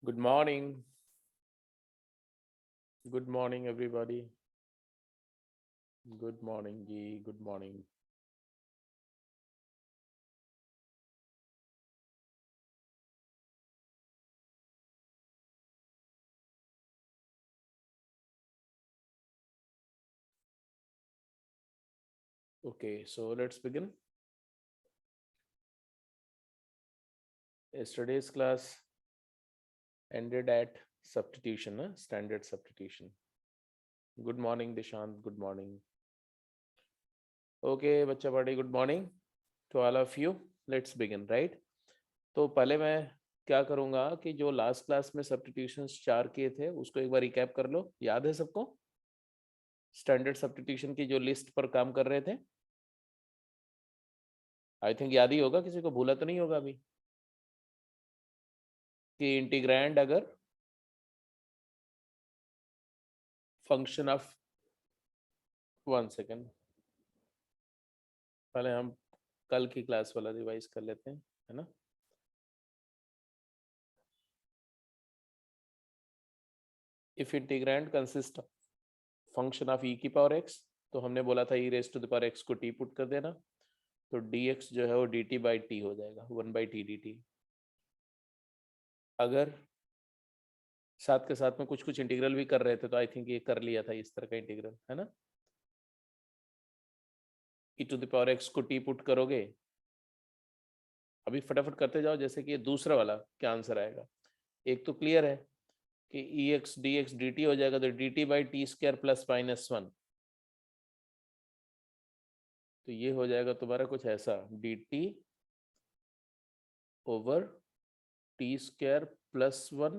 Good morning. Good morning, everybody. Good morning, Ji. Good morning. Okay, so let's begin. Yesterday's class ended at substitution, standard substitution. Good morning, Dishant. Good morning. Okay, बच्चा party. Good morning to all of you. Let's begin, right? तो पहले मैं क्या करूँगा कि जो last class में substitutions 4 किए थे उसको एक बार रिकैप कर लो. याद है सबको? स्टैंडर्ड सब्स्टिट्यूशन की जो लिस्ट पर काम कर रहे थे, आई थिंक याद ही होगा. किसी को भूला तो नहीं होगा अभी कि इंटीग्रैंड अगर फंक्शन ऑफ 1 सेकेंड, पहले हम कल की क्लास वाला रिवाइज कर लेते हैं, है ना. If integrand consist of function of E की पावर एक्स, तो हमने बोला था E raise to the power x को टी पुट कर देना, तो डी एक्स जो है वो डी टी बाई टी हो जाएगा, 1 बाई टी डी टी. अगर साथ के साथ में कुछ कुछ इंटीग्रल भी कर रहे थे तो आई थिंक ये कर लिया था इस तरह का इंटीग्रल, है ना. ई टू द पावर एक्स को टी पुट करोगे, अभी फटाफट करते जाओ, जैसे कि ये दूसरा वाला क्या आंसर आएगा. एक तो क्लियर है कि ई एक्स डी टी हो जाएगा, तो D T by T square plus minus 1, तो ये हो जाएगा तुम्हारा कुछ ऐसा, D T over t square plus 1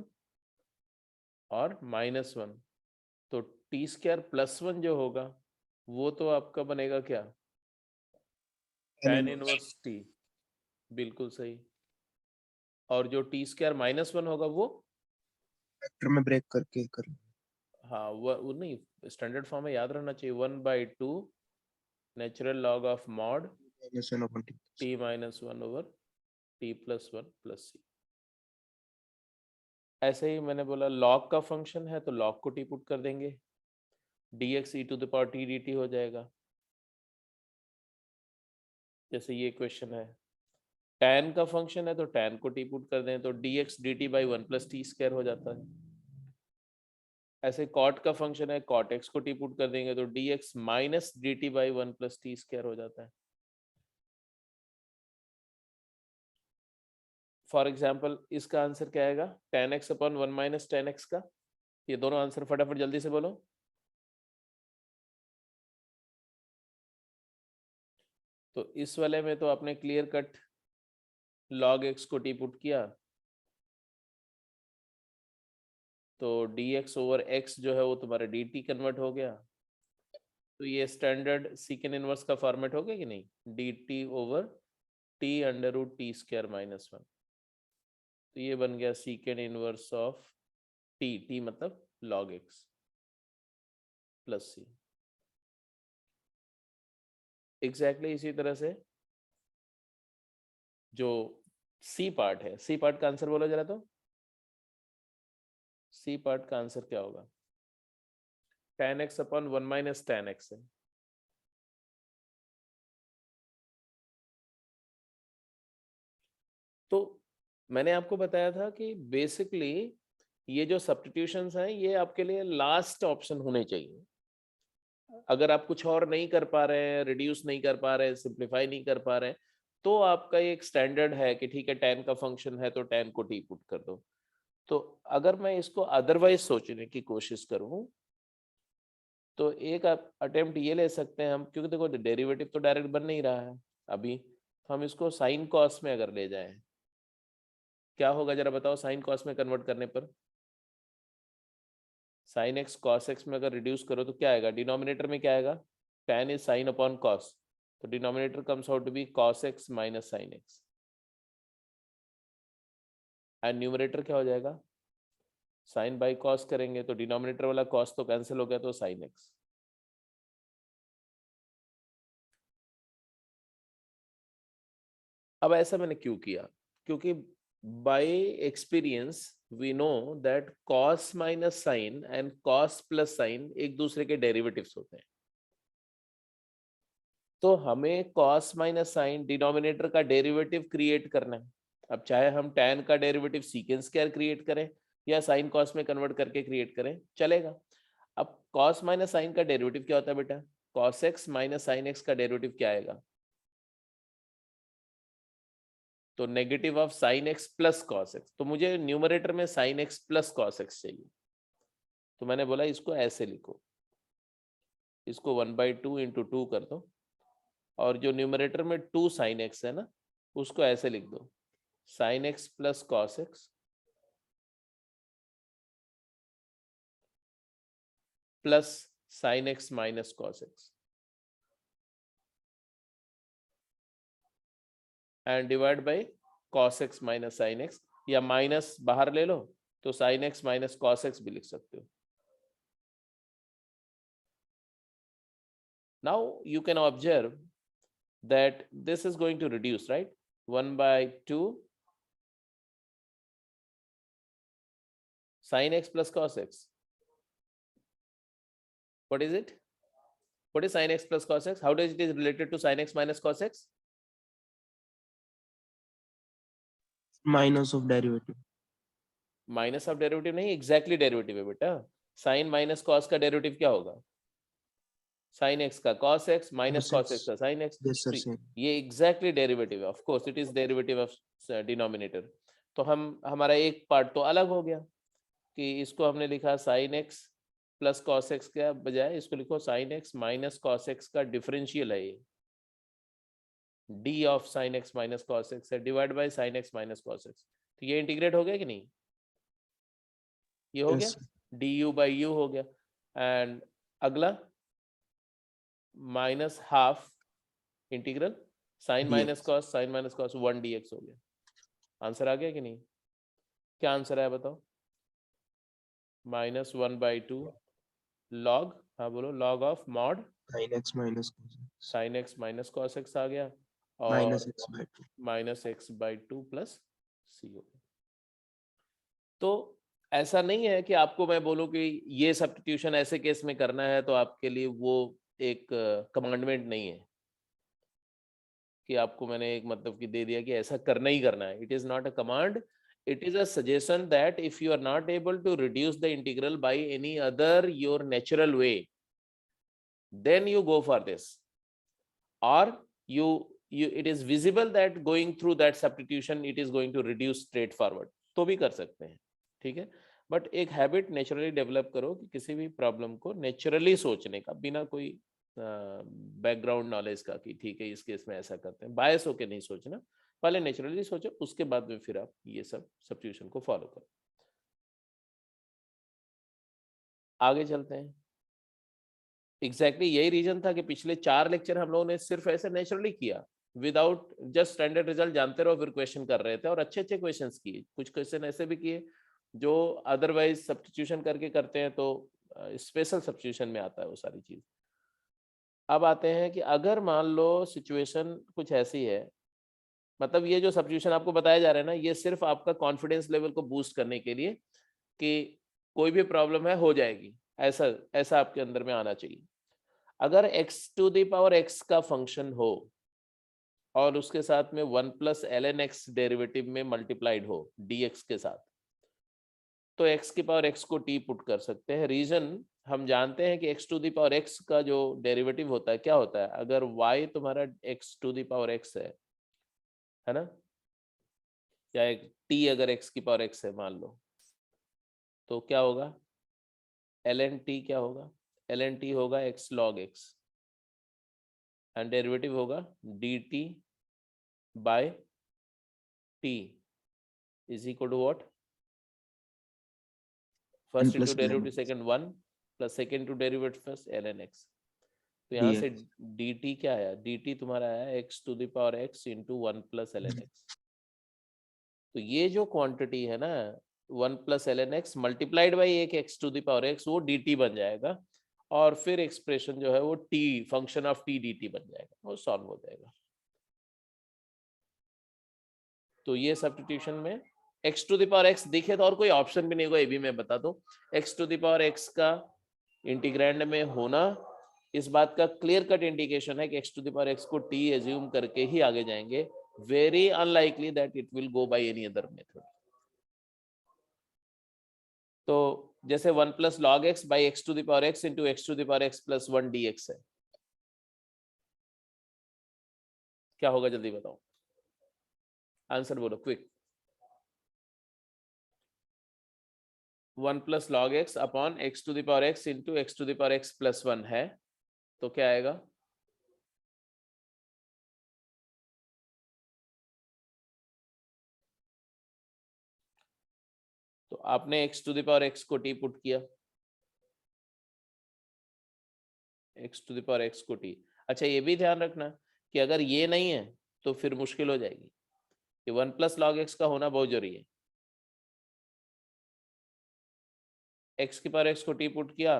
और माइनस 1. तो टी स्क्वायर प्लस 1 जो होगा वो तो आपका बनेगा क्या, tan इनवर्स टी. बिल्कुल सही. और जो टी स्क्वायर माइनस 1 होगा वो फैक्टर में ब्रेक करके कर. हाँ वो नहीं, स्टैंडर्ड फॉर्म में याद रहना चाहिए, 1/2 natural log of mod T minus 1 over T plus 1 plus C. ऐसे ही मैंने बोला लॉग का फंक्शन है तो लॉग को टी पुट कर देंगे, d x e to the power t d T हो जाएगा. जैसे ये क्वेश्चन है, tan का फंक्शन है तो tan को टी पुट कर दें तो D X D T by 1 plus t square हो जाता है. ऐसे cot का फंक्शन है, cot x को टी पुट कर देंगे तो D x minus D T by 1 plus t square हो जाता है. फॉर एग्जाम्पल इसका आंसर क्या आएगा, tan x upon 1 minus tan x का. ये दोनों आंसर फटाफट जल्दी से बोलो. तो इस वाले में तो आपने क्लियर कट log x को टी पुट किया, तो dx ओवर x जो है वो तुम्हारा dt कन्वर्ट हो गया. तो ये स्टैंडर्ड सीकेंड इनवर्स का फॉर्मेट हो गया कि नहीं, dt over t under root t square minus 1. तो ये बन गया सीकेंड इनवर्स ऑफ t मतलब log x plus c. Exactly इसी तरह से जो सी पार्ट है, सी पार्ट का आंसर बोलो जरा. तो सी पार्ट का आंसर क्या होगा, tan x upon 1 minus tan x है. तो मैंने आपको बताया था कि बेसिकली ये जो सब्स्टिट्यूशंस हैं ये आपके लिए लास्ट ऑप्शन होने चाहिए. अगर आप कुछ और नहीं कर पा रहे हैं, रिड्यूस नहीं कर पा रहे हैं, सिंप्लीफाई नहीं कर पा रहे हैं, तो आपका एक स्टैंडर्ड है कि ठीक है tan का फंक्शन है तो tan को टी पुट कर दो. तो अगर मैं इसको अदरवाइज सोचने की कोशिश करूं तो एक अटेम्प्ट ये ले सकते हैं हम, क्योंकि देखो डेरिवेटिव तो डायरेक्ट बन नहीं रहा है अभी, तो हम इसको साइन कॉस में अगर ले जाएं, क्या होगा जरा बताओ. साइन कॉस में कन्वर्ट करने पर साइन एक्स कॉस एक्स में अगर रिड्यूस करो तो क्या आएगा, डिनोमिनेटर में क्या आएगा, tan is sine upon cos, तो denominator comes out to be cos X minus sine X, and numerator क्या हो जाएगा, साइन बाई कॉस करेंगे तो डिनोमिनेटर वाला कॉस तो कैंसिल हो गया, तो साइन एक्स. अब ऐसा मैंने क्यों किया, क्योंकि by experience we know that cos minus sin and cos plus sin एक दूसरे के डेरिवेटिव्स होते हैं। तो हमें cos माइनस साइन डिनोमिनेटर का डेरिवेटिव क्रिएट करना है। अब चाहे हम tan का डेरिवेटिव सीकेंड स्क्वायर क्रिएट करें या साइन कॉस में कन्वर्ट करके क्रिएट करें, चलेगा। अब cos माइनस साइन का डेरिवेटिव क्या होता है बेटा? cos x minus sine X का डेरिवेटिव क्या आएगा? तो negative of sine x plus cos X. तो मुझे न्यूमरेटर में sine x plus cos x चाहिए, तो मैंने बोला इसको ऐसे लिखो, इसको 1/2 इंटू 2 कर दो, और जो न्यूमरेटर में 2 साइन एक्स है ना, उसको ऐसे लिख दो, sine x plus cos x plus sine X minus cos x and divide by cos X minus sine x, या माइनस बाहर ले लो तो sine X minus cos x भी लिख सकते हो। Now you can observe that this is going to reduce, right? 1/2 sin x plus cos x. What is it? What is sin x plus cos x? How does it is related to sin x minus cos x? Minus of derivative. Minus of derivative नहीं, exactly derivative है बेटा। Sine minus cos का derivative क्या होगा? Sine X का cos X minus cos X का sine X. Yes sir, same. ये exactly derivative है, of course it is derivative of denominator. तो हमारा एक पार्ट तो अलग हो गया कि इसको हमने लिखा sine x plus cos X के बजाय इसको लिखो sine X minus cos X का डिफरेंशियल है ये, D of sine X minus cos X है divide by sine X minus cos X. तो ये इंटीग्रेट हो गया कि नहीं? ये हो गया, डी यू बाई यू हो गया। एंड अगला minus half integral sine minus cos 1 dx हो गया। आंसर आ गया कि नहीं? क्या आंसर है बताओ? -1/2 लॉग, हाँ बोलो, log of mod sine X minus cos x आ गया, और -x/2 प्लस सी हो गया। तो ऐसा नहीं है कि आपको मैं बोलूं कि ये सब्स्टिट्यूशन ऐसे केस में करना है, तो आपके लिए वो एक कमांडमेंट नहीं है कि आपको मैंने एक मतलब कि दे दिया कि ऐसा करना ही करना है। It is not a command, it is a suggestion that if you are not able to reduce the integral by any other your natural way, then you go for this, or you it is visible that going through that substitution it is going to reduce straightforward, तो भी कर सकते हैं, ठीक है। But एक habit naturally develop करो कि किसी भी प्रॉब्लम को नेचुरली सोचने का, बिना कोई बैकग्राउंड नॉलेज का कि ठीक है इस केस में ऐसा करते हैं, बायस होके नहीं सोचना, पहले नेचुरली सोचो, उसके बाद में फिर आप ये सब सब्स्टिट्यूशन को फॉलो करो। आगे चलते हैं। एग्जैक्टली यही रीजन था कि पिछले 4 लेक्चर हम लोगों ने सिर्फ ऐसे नेचुरली किया, विदाउट जस्ट स्टैंडर्ड रिजल्ट जानते रहो फिर क्वेश्चन कर रहे थे, और अच्छे अच्छे क्वेश्चंस किए। कुछ क्वेश्चन ऐसे भी किए जो अदरवाइज सब्स्टिट्यूशन करके करते हैं, तो स्पेशल सब्स्टिट्यूशन में आता है वो सारी चीज। अब आते हैं कि अगर मान लो सिचुएशन कुछ ऐसी है, मतलब ये जो सब्स्टिट्यूशन आपको बताया जा रहा है ना, ये सिर्फ आपका कॉन्फिडेंस लेवल को बूस्ट करने के लिए कि कोई भी प्रॉब्लम है हो जाएगी, ऐसा ऐसा आपके अंदर में आना चाहिए। अगर x⁴ का फंक्शन हो और उसके साथ में 1 + ln x डेरिवेटिव में मल्टीप्लाइड हो dx के साथ, तो x⁴ को t पुट कर सकते हैं। रीजन हम जानते हैं कि x⁴ का जो डेरिवेटिव होता है क्या होता है, अगर y तुम्हारा x⁴ है ना, या एक t अगर x⁴ है मान लो, तो क्या होगा, ln t क्या होगा, ln t होगा x log x, and derivative होगा dt by t is equal to what, first into derivative second 1 plus second to derivative first ln x। तो यहाँ से dt क्या आया, dt तुम्हारा आया x⁴ इंटू 1 + ln x। तो ये जो क्वांटिटी है ना 1 + ln x मल्टीप्लाइड बाई एक x⁴ वो dt बन जाएगा, और फिर एक्सप्रेशन जो है वो t function of t dt बन जाएगा, वो सॉल्व हो जाएगा। तो ये सब्स्टिट्यूशन में x to the power x दिखे तो और कोई ऑप्शन भी नहीं होगा, ये भी मैं बता दूं। x to the power x का इंटीग्रैंड में होना इस बात का क्लियर कट इंडिकेशन है कि x to the power x को t एज्यूम करके ही आगे जाएंगे। Very unlikely that it will go by any other method. तो जैसे 1 plus log x by x to the power x into x to the power x plus 1 dx है, क्या होगा जल्दी बताओ, आंसर बोलो quick. 1 plus log x upon x to the power x into x to the power x plus 1 है, तो क्या आएगा? तो आपने x to the power x को टी पुट किया, x to the power x को टी। अच्छा ये भी ध्यान रखना कि अगर ये नहीं है तो फिर मुश्किल हो जाएगी, कि 1 प्लस लॉग एक्स का होना बहुत जरूरी है। एक्स की पावर एक्स को टी पुट किया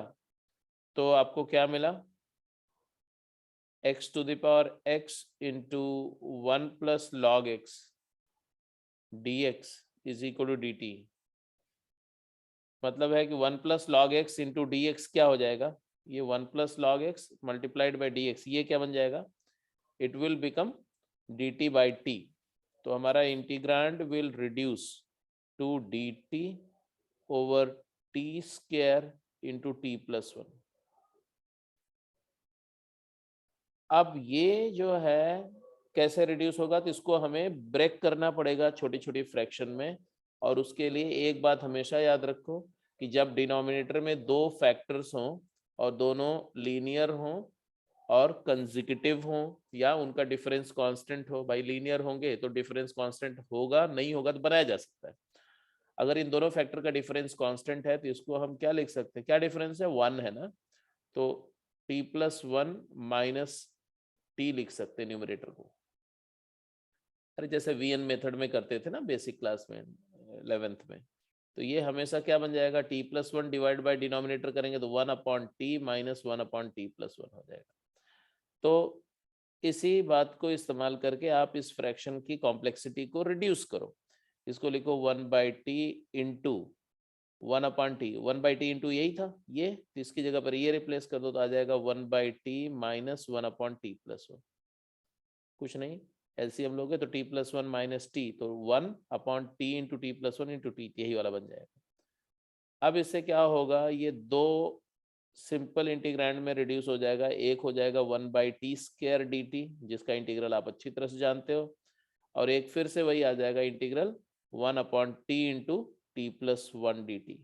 तो आपको क्या मिला? X to the power x into 1 plus log x dx is equal to dt। मतलब है कि 1 plus log x into d x क्या हो जाएगा? ये 1 plus log x multiplied by d x, ये क्या बन जाएगा? It will become dt by t. तो हमारा integrand will reduce to dt over t square into T plus 1। अब ये जो है कैसे रिड्यूस होगा, तो इसको हमें ब्रेक करना पड़ेगा छोटी छोटी फ्रैक्शन में। और उसके लिए एक बात हमेशा याद रखो कि जब डिनोमिनेटर में दो फैक्टर्स हों और दोनों लीनियर हों और कंसेक्यूटिव हों या उनका डिफरेंस कांस्टेंट हो, भाई लीनियर होंगे तो डिफरेंस कांस्टेंट होगा, नहीं होगा तो बनाया जा सकता है। अगर इन दोनों फैक्टर का डिफरेंस कांस्टेंट है तो इसको हम क्या लिख सकते हैं? क्या डिफरेंस है? 1 है ना, तो t प्लस 1 माइनस टी लिख सकते हैं न्यूमरेटर को। अरे जैसे वीएन मेथड में करते थे ना बेसिक क्लास में 11th में, तो ये हमेशा क्या बन जाएगा? t plus 1 divide by denominator करेंगे तो 1 upon T minus 1 upon T plus 1 हो जाएगा। तो इसी बात को इस्तेमाल करके आप इस फ्रैक्शन की कॉम्प्लेक्सिटी को रिड्यूस करो। इसको लिखो 1 by T into 1 upon T. 1 by T into यही था ये, तो इसकी जगह पर ये रिप्लेस कर दो तो आ जाएगा 1 by T minus 1 upon T plus 1। कुछ नहीं, एलसीएम लोगे तो t प्लस 1 माइनस टी, तो 1 upon T into T plus 1 into T, यही वाला बन जाएगा। अब इससे क्या होगा? ये दो सिंपल इंटीग्रैंड में रिड्यूस हो जाएगा। एक हो जाएगा 1 by T square D T, जिसका इंटीग्रल आप अच्छी तरह से जानते हो, और एक फिर से वही आ जाएगा integral 1 upon T into T plus 1 D T.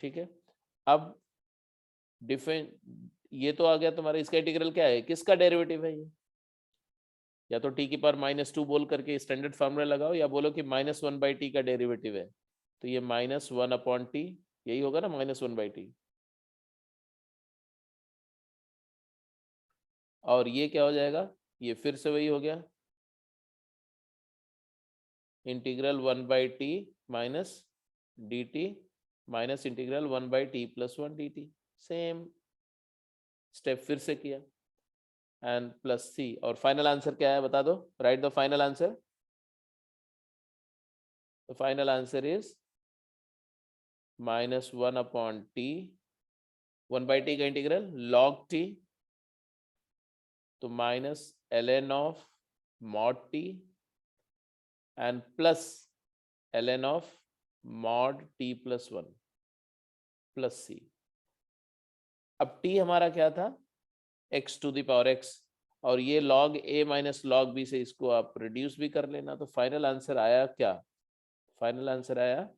ठीक है, अब डिफरेंट ये तो आ गया तुम्हारा। इसका इंटीग्रल क्या है? किसका डेरिवेटिव है ये? या तो टी की पावर -2 बोल करके स्टैंडर्ड फॉर्मूला लगाओ, या बोलो कि -1 बाई टी का डेरिवेटिव है, तो ये -1 अपॉन टी, यही होगा ना -1 बाई टी। और ये क्या हो जाएगा? ये फिर से वही हो गया integral 1 by T minus D T minus integral 1 by T plus 1 D T. Same step फिर से किया एंड प्लस सी। और फाइनल आंसर क्या है बता दो, write the final answer. The final answer is -1 upon T, 1 by T का integral log T, तो minus ln of mod T and plus ln of mod T plus 1 plus सी। अब t हमारा क्या था? x to the power x, और ये log a minus log b से इसको आप रिड्यूस भी कर लेना। तो फाइनल आंसर आया क्या? फाइनल आंसर आया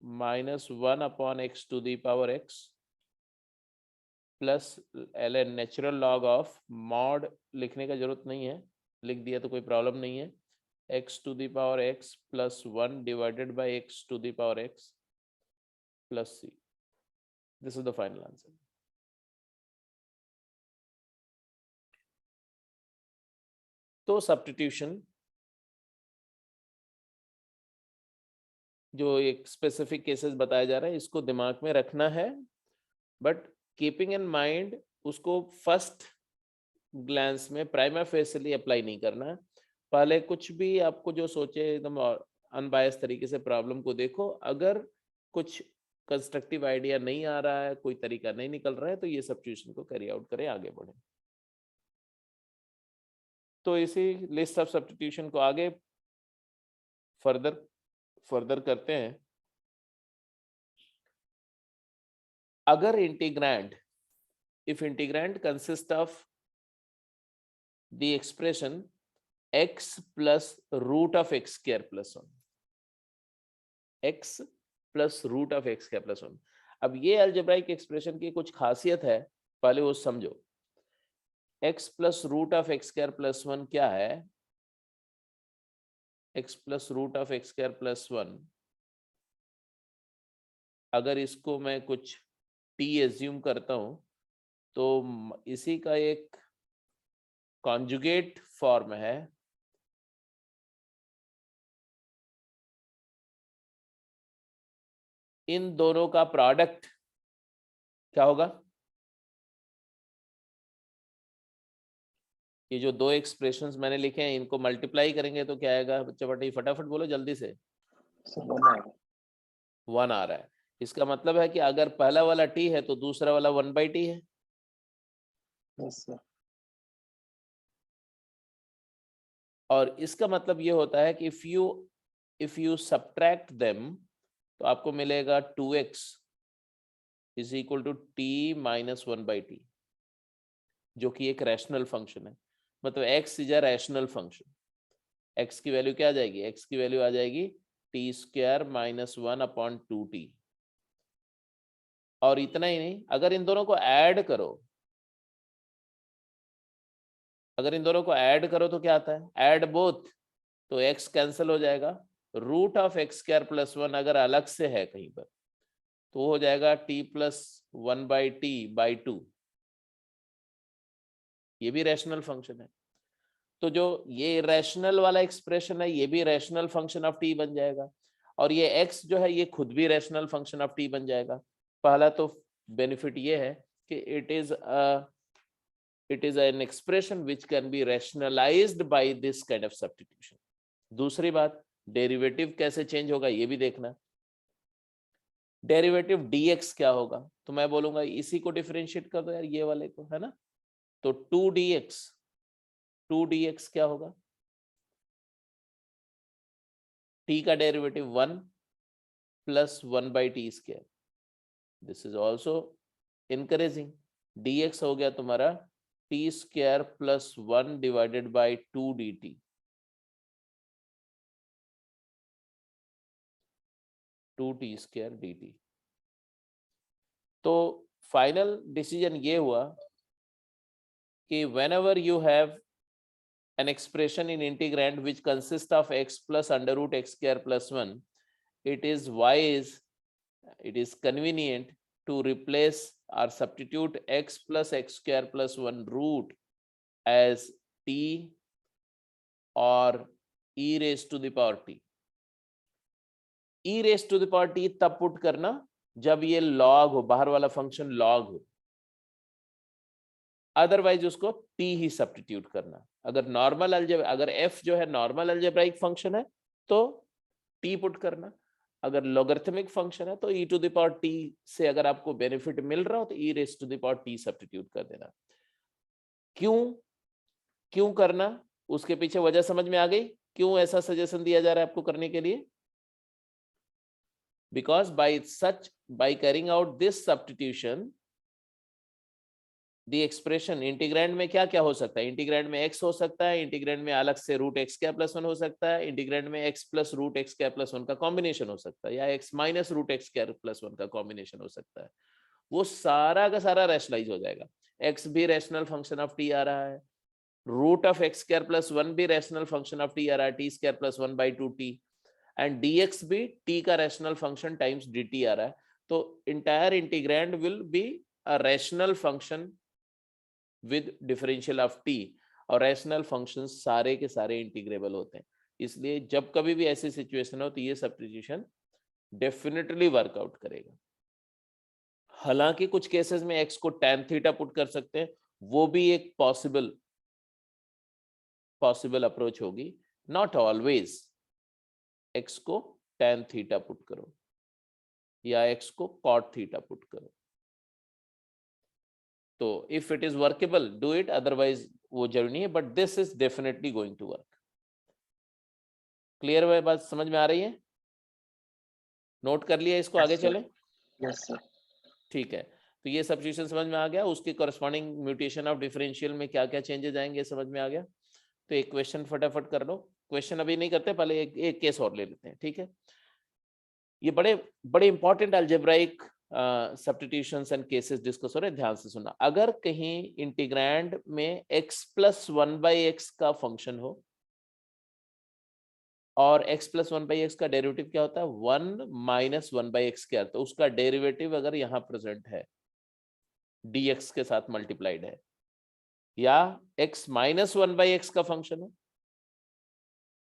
-1 upon x to the power x plus ln natural log of mod, लिखने का जरूरत नहीं है, लिख दिया तो कोई प्रॉब्लम नहीं है, x to the power x plus 1 divided by x to the power x plus c। This is the final answer. तो सब्स्टिट्यूशन जो एक स्पेसिफिक केसेस बताया जा रहा है इसको दिमाग में रखना है, बट कीपिंग इन माइंड उसको फर्स्ट ग्लैंस में प्राइमा फेसियली अप्लाई नहीं करना, पहले कुछ भी आपको जो सोचे एकदम अनबायस तरीके से प्रॉब्लम को देखो, अगर कुछ कंस्ट्रक्टिव आइडिया नहीं आ रहा है, कोई तरीका नहीं निकल रहा है, तो ये सब्स्टिट्यूशन को कैरी आउट करें, आगे बढ़े। तो इसी लिस्ट ऑफ सब्स्टिट्यूशन को आगे फर्दर करते हैं। अगर integrand, if integrand consists of the expression x plus root of x square plus 1, x plus root of x square plus 1। अब ये अलजेब्राइक एक्सप्रेशन की कुछ खासियत है, पहले वो समझो। x plus root of x square plus 1 क्या है? x plus root of x square plus 1, अगर इसको मैं कुछ t एज्यूम करता हूं तो इसी का एक कॉन्जुगेट फॉर्म है इन दोनों का प्रोडक्ट क्या होगा? ये जो दो एक्सप्रेशंस मैंने लिखे हैं इनको मल्टीप्लाई करेंगे तो क्या आएगा बच्चा? फटाफट बोलो जल्दी से। 1 आ रहा है। इसका मतलब है कि अगर पहला वाला t है तो दूसरा वाला 1/t है। Yes, sir. और इसका मतलब ये होता है कि इफ यू सब्ट्रैक्ट देम तो आपको मिलेगा 2x is equal to t minus 1/t, जो कि एक रैशनल फंक्शन है। मतलब x is a rational function. x की वैल्यू क्या आ जाएगी? x की वैल्यू आ जाएगी t स्क्वायर माइनस 1/2t। और इतना ही नहीं, अगर इन दोनों को ऐड करो, तो क्या आता है? ऐड बोथ, तो x कैंसिल हो जाएगा। Root of x square plus 1 अगर अलग से है कहीं पर तो हो जाएगा t प्लस 1/t/2। ये भी रैशनल फंक्शन है। तो जो ये रैशनल वाला एक्सप्रेशन है ये भी रैशनल फंक्शन ऑफ t बन जाएगा, और ये x जो है ये खुद भी रैशनल फंक्शन ऑफ t बन जाएगा। पहला तो बेनिफिट ये है कि it is an expression which can be rationalized by this kind of substitution। दूसरी बात, डेरिवेटिव कैसे चेंज होगा ये भी देखना। डेरिवेटिव dx क्या होगा? तो मैं बोलूंगा इसी को डिफरेंशिएट कर दो यार, ये वाले को, है ना? तो 2dx क्या होगा? t का derivative 1 plus 1/t square. This is also encouraging. dx हो गया तुम्हारा t square plus 1 divided by 2dt। 2t square dt। तो फाइनल डिसीजन ये हुआ कि whenever you have an expression in integrand which consists of x plus under root x square plus 1, it is convenient to replace or substitute x plus x square plus 1 root as t or e raised to the power t। e raised to the power t तब put करना जब ये log हो, बाहर वाला function log हो, otherwise उसको t ही substitute करना। अगर नॉर्मल अलजेब्रा, अगर f जो है नॉर्मल अलजेब्राइक फंक्शन है तो t पुट करना, अगर लॉगरिथमिक फंक्शन है तो e to the power t से अगर आपको बेनिफिट मिल रहा हो तो e raise to the power t substitute कर देना। क्यों करना, उसके पीछे वजह समझ में आ गई? क्यों ऐसा सजेशन दिया जा रहा है आपको करने के लिए? Because by carrying out this substitution, the expression integrand में क्या क्या हो सकता है? इंटीग्रैंड में x हो सकता है, इंटीग्रैंड में अलग से रूट एक्स स्क्वायर प्लस 1 हो सकता है, इंटीग्रैंड में x plus root x square plus 1 का कॉम्बिनेशन हो सकता है, या x minus root x square plus 1 का कॉम्बिनेशन हो सकता है। वो सारा का सारा रैशनलाइज हो जाएगा। x भी रैशनल फंक्शन ऑफ t आ रहा है, root of x square plus 1 भी रैशनल फंक्शन ऑफ t आ रहा है, t square plus 1/2t, and dx भी t का रैशनल फंक्शन टाइम्स dt आ रहा है। तो entire integrand will be a rational function with differential of t, और रैशनल फंक्शंस सारे के सारे इंटीग्रेबल होते हैं। इसलिए जब कभी भी ऐसी सिचुएशन हो तो ये सब्स्टिट्यूशन डेफिनेटली वर्कआउट करेगा। हालांकि कुछ केसेस में x को tan थीटा पुट कर सकते हैं, वो भी एक पॉसिबल पॉसिबल अप्रोच होगी, नॉट ऑलवेज। x को tan थीटा पुट करो या x को cot थीटा पुट करो। तो if it is workable do it, otherwise वो जरूरी नहीं है, but this is definitely going to work. Clear है बात, समझ में आ रही है? नोट कर लिया इसको, आगे चले? Yes sir. ठीक है, तो ये सब्स्टिट्यूशन समझ में आ गया, उसके कॉरेस्पॉन्डिंग म्यूटेशन ऑफ डिफरेंशियल में क्या क्या चेंजेस आएंगे समझ में आ गया। तो एक क्वेश्चन फटाफट कर लो, क्वेश्चन अभी नहीं करते, पहले एक केस और ले लेते हैं, ठीक है? ये बड़े बड़े important algebraic substitutions and cases discuss हो रहे हैं, ध्यान से सुनना। अगर कहीं इंटीग्रैंड में x प्लस 1/x का फंक्शन हो और x प्लस 1/x का डेरिवेटिव क्या होता है, 1 माइनस 1/x स्क्वायर, तो उसका डेरिवेटिव अगर यहाँ प्रेजेंट है dx के साथ मल्टीप्लाइड है, या x माइनस 1/x का फंक्शन हो,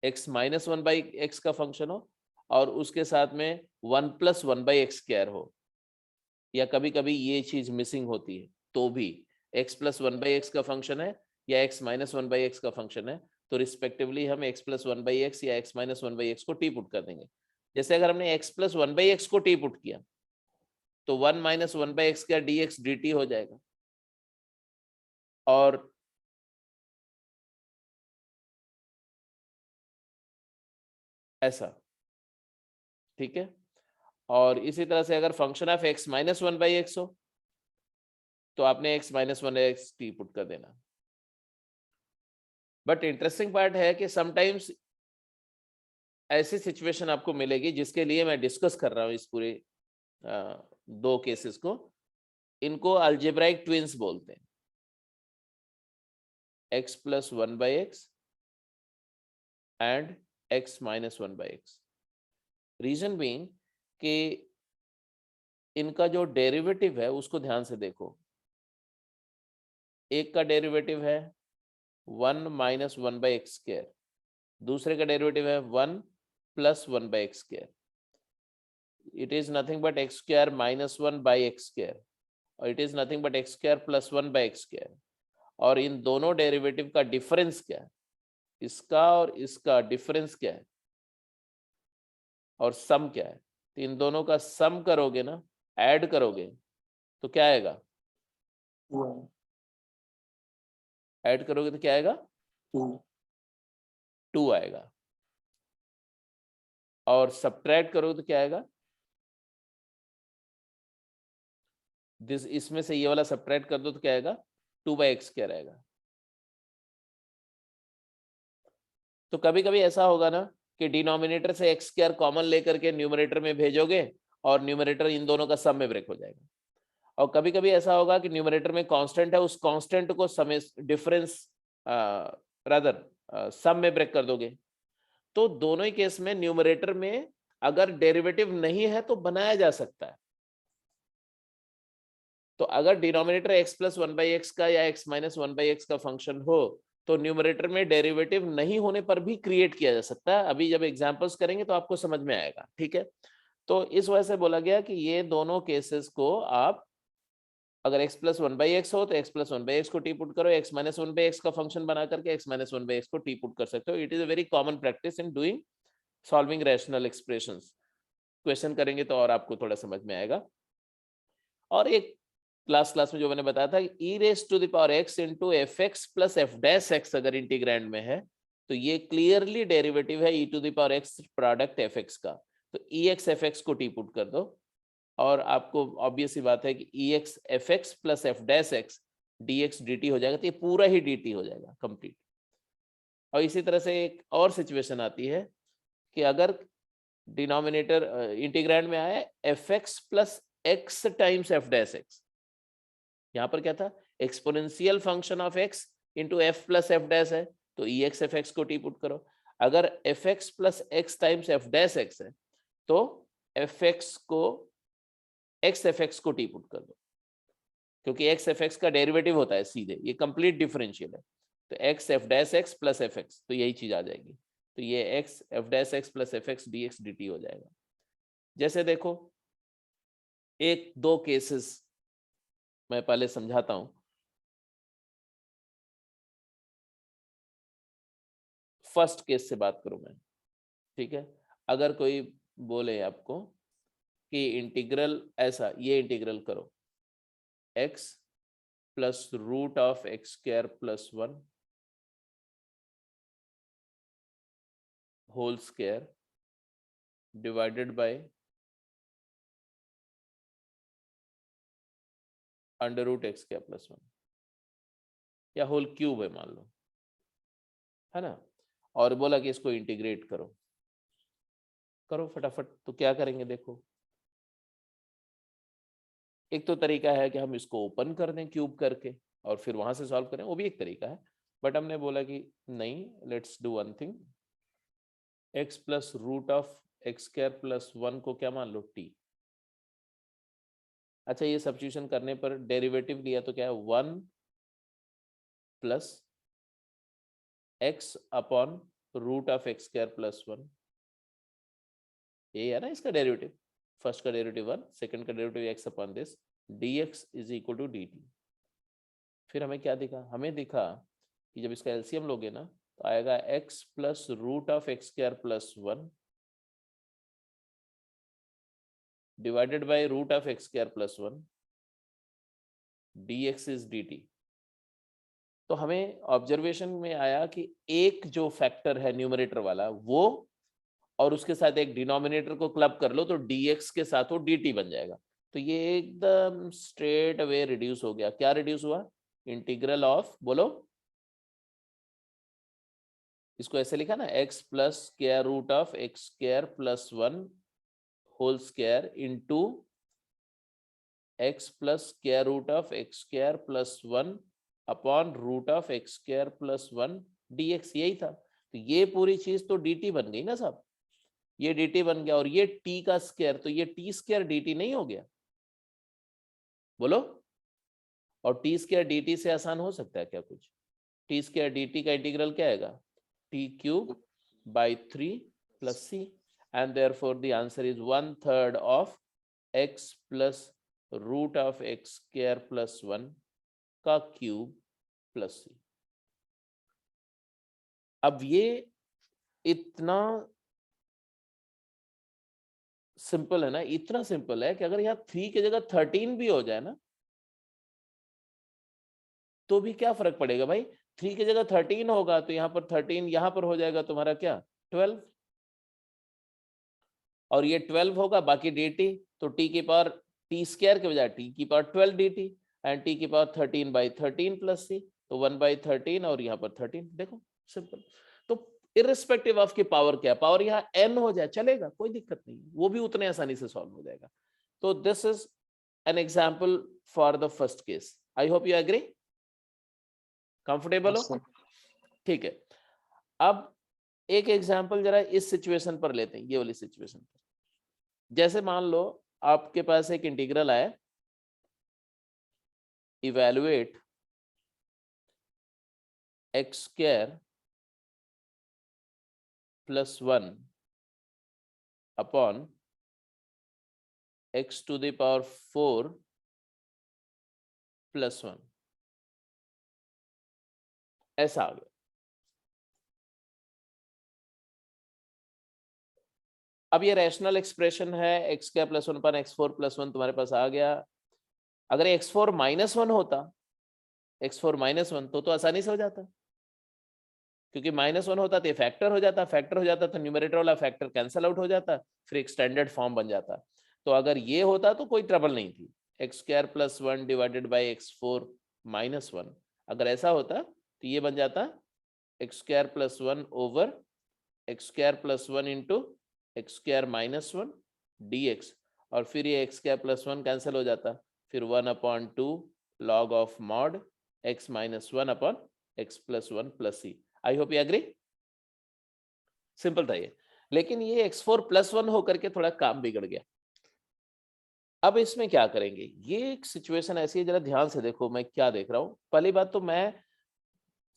x माइनस 1/x का फंक्शन हो और उसके साथ में 1 प्लस 1/x स्क्वायर हो, या कभी कभी ये चीज मिसिंग होती है, तो भी x प्लस 1/x का फंक्शन है या x माइनस 1/x का फंक्शन है, तो रिस्पेक्टिवली हम x प्लस 1/x या x माइनस 1/x को टी पुट कर देंगे। जैसे अगर हमने x प्लस 1/x को टी पुट किया तो 1 माइनस 1/x का dx dt हो जाएगा, और ऐसा, ठीक है? और इसी तरह से अगर function of x minus 1/x हो तो आपने x minus 1/x T put कर देना। बट इंटरेस्टिंग पार्ट है कि समटाइम्स ऐसी सिचुएशन आपको मिलेगी जिसके लिए मैं डिस्कस कर रहा हूं इस पूरे दो केसेस को, इनको अलजेब्राइक ट्विंस बोलते हैं, x plus 1/x and x minus 1/x। Reason being कि इनका जो डेरिवेटिव है उसको ध्यान से देखो, एक का डेरिवेटिव है 1 माइनस 1/x स्क्वायर, दूसरे का डेरिवेटिव है 1 plus 1/x square. It is nothing but x square minus 1/x square, और it is nothing but x square plus 1/x square. और इन दोनों डेरिवेटिव का डिफरेंस क्या है, इसका और इसका डिफरेंस क्या है, और सम क्या है, तो इन दोनों का सम करोगे ना, ऐड करोगे तो क्या आएगा, ऐड करोगे तो क्या आएगा, 2 आएगा, और सब्ट्रैक्ट करोगे तो क्या आएगा, इसमें से ये वाला सब्ट्रैक्ट कर दो तो क्या आएगा, 2/x स्क्वायर आएगा। तो कभी कभी ऐसा होगा ना कि डिनोमिनेटर से x स्क्वायर कॉमन लेकर के न्यूमरेटर में भेजोगे और न्यूमरेटर इन दोनों का सम में ब्रेक हो जाएगा। और कभी कभी ऐसा होगा कि न्यूमरेटर में कांस्टेंट है, उस कांस्टेंट को सम डिफरेंस रादर सम में ब्रेक कर दोगे। तो दोनों ही केस में न्यूमरेटर में अगर डेरिवेटिव नहीं है तो बनाया जा सकता है। तो अगर डिनोमिनेटर x प्लस 1/x का या x माइनस 1/x का फंक्शन हो तो न्यूमरेटर में डेरिवेटिव नहीं होने पर भी क्रिएट किया जा सकता है। अभी जब एग्जांपल्स करेंगे तो आपको समझ में आएगा, ठीक है? तो इस वजह से बोला गया कि ये दोनों केसेस को आप, अगर x प्लस 1/x हो तो x प्लस 1/x को टी पुट करो, x माइनस 1/x का फंक्शन बना करके x माइनस 1/x को टी पुट कर सकते हो। It is a very common practice in doing solving rational expressions. Question करेंगे तो और आपको थोड़ा समझ में आएगा। और एक क्लास में जो मैंने बताया था, e raise to the power x into F x plus F dash X अगर इंटीग्रैंड में है तो ये क्लियरली डेरिवेटिव है e to the power x product F x का। तो ई एक्स एफ एक्स को टी पुट कर दो और आपको ऑब्वियस सी बात है कि E X F x plus F dash X D X D T हो जाएगा, तो ये पूरा ही डी टी हो जाएगा कंप्लीट। और इसी तरह से एक और सिचुएशन आती है कि अगर डिनोमिनेटर इंटीग्रैंड में आया F x plus x times F dash x, यहाँ पर क्या था, exponential function of x into F plus F dash है, तो ई एक्स एफ एक्स को टी पुट करो। अगर F x plus x times F dash x है तो एफ एक्स को एक्स एफ एक्स को टी पुट कर दो, क्योंकि एक्स एफ एक्स का डेरिवेटिव होता है सीधे, ये कंप्लीट डिफरेंशियल है। तो x F dash x plus F x, तो यही चीज आ जाएगी, तो ये x F dash x plus F x D X D T हो जाएगा। जैसे देखो एक दो केसेस मैं पहले समझाता हूं। फर्स्ट केस से बात करूं मैं, ठीक है। अगर कोई बोले आपको कि इंटीग्रल ऐसा, ये इंटीग्रल करो x plus root of x square plus 1 whole square divided by under root x square plus 1 या होल क्यूब है मान लो, है ना, और बोला कि इसको इंटीग्रेट करो, करो फटाफट। तो क्या करेंगे देखो, एक तो तरीका है कि हम इसको ओपन कर दें क्यूब करके और फिर वहां से सॉल्व करें, वो भी एक तरीका है, बट हमने बोला कि नहीं, let's do one thing, x plus root of x square plus 1 को क्या मान लो t। अच्छा, ये सब्स्टिट्यूशन करने पर डेरिवेटिव लिया तो क्या है 1 plus x upon root of x square plus 1, ये है ना इसका डेरिवेटिव, फर्स्ट का डेरिवेटिव 1, सेकंड का derivative x upon this, dx is equal to dt। फिर हमें क्या दिखा, हमें दिखा कि जब इसका एलसीएम लोगे ना तो आएगा x plus root of x square plus 1 divided by root of x square plus 1 dx is dt। तो हमें ऑब्जर्वेशन में आया कि एक जो फैक्टर है न्यूमरेटर वाला वो, और उसके साथ एक डिनोमिनेटर को क्लब कर लो तो dx के साथ वो dt बन जाएगा। तो ये एकदम स्ट्रेट अवे रिड्यूस हो गया। क्या रिड्यूस हुआ, इंटीग्रल ऑफ, बोलो, इसको ऐसे लिखा ना, x plus square root of x square plus 1 whole square into x plus square root of x square plus 1 upon root of x square plus 1 dx, यही था। तो ये पूरी चीज तो dt बन गई ना साहब, ये dt बन गया, और ये t का स्क्वायर, तो ये t स्क्वायर dt नहीं हो गया, बोलो। और t स्क्वायर dt से आसान हो सकता है क्या कुछ, t स्क्वायर dt का इंटीग्रल क्या आएगा, t cube by 3 plus c, and therefore the answer is 1/3 of x plus root of x square plus 1 का क्यूब प्लस c। अब ये इतना सिंपल है ना, इतना सिंपल है कि अगर यहाँ 3 की जगह 13 भी हो जाए ना तो भी क्या फर्क पड़ेगा भाई, 3 की जगह 13 होगा तो यहाँ पर 13, यहाँ पर हो जाएगा तुम्हारा क्या 12, और ये 12 होगा बाकी dt, तो t की पावर t स्क्वायर के बजाय t की पावर 12 dt एंड t की पावर 13/13 प्लस c, तो 1/13 और यहाँ पर 13, देखो सिंपल। तो इररिस्पेक्टिव ऑफ की पावर क्या, पावर यहाँ n हो जाए चलेगा, कोई दिक्कत नहीं, वो भी उतने आसानी से सॉल्व हो जाएगा। तो this is an example for the first case. I hope you agree, comfortable हो, ठीक है। अब एक एग्जाम्पल जरा इस सिचुएशन पर लेते हैं, ये वाली सिचुएशन पर। जैसे मान लो आपके पास एक इंटीग्रल आया, evaluate x square plus 1 upon x to the power 4 plus 1, ऐसा आ गया। अब ये रैशनल एक्सप्रेशन है, x square plus 1 upon x4 plus 1 तुम्हारे पास आ गया। अगर x4 माइनस 1 होता, x4 माइनस 1 तो आसानी से हो जाता, क्योंकि -1 होता तो ये फैक्टर हो जाता, फैक्टर हो जाता तो न्यूमरेटर वाला फैक्टर कैंसिल आउट हो जाता, फिर एक स्टैंडर्ड फॉर्म बन जाता। तो अगर ये होता तो कोई ट्रबल नहीं थी, x square plus 1 divided by x4 minus 1, अगर ऐसा होता तो ये बन जाता x square plus 1 over x square plus 1 into x square minus 1 dx, और फिर ये एक्स स्क्वायर प्लस 1 कैंसिल हो जाता, फिर 1/2 log of mod x minus 1 upon x plus 1 plus c। I hope you agree, simple था ये। लेकिन ये x4 प्लस 1 होकर के थोड़ा काम बिगड़ गया। अब इसमें क्या करेंगे, ये एक सिचुएशन ऐसी है, जरा ध्यान से देखो मैं क्या देख रहा हूं। पहली बात तो मैं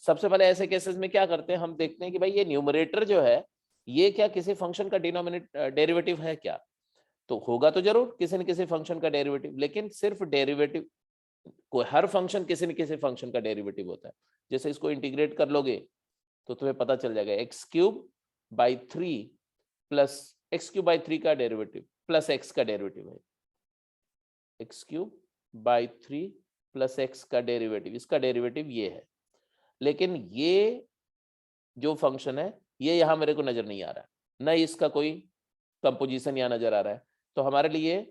सबसे पहले ऐसे केसेस में क्या करते हैं, हम देखते हैं कि भाई ये न्यूमरेटर जो है ये क्या किसी फंक्शन का डेरिवेटिव है क्या, तो होगा तो जरूर किसी न किसी फंक्शन का डेरिवेटिव, लेकिन सिर्फ डेरिवेटिव, कोई हर फंक्शन किसी न किसी फंक्शन का डेरिवेटिव होता है। जैसे इसको इंटीग्रेट कर लोगे तो तुम्हें पता चल जाएगा x cube by 3 plus x cube by 3 का डेरिवेटिव प्लस एक्स का डेरिवेटिव है, x cube by 3 plus x का डेरिवेटिव, इसका डेरिवेटिव ये है। लेकिन ये जो फंक्शन है ये यहाँ मेरे को नजर नहीं आ रहा है, न इसका कोई कंपोजिशन यहाँ नजर आ रहा है। तो हमारे लिए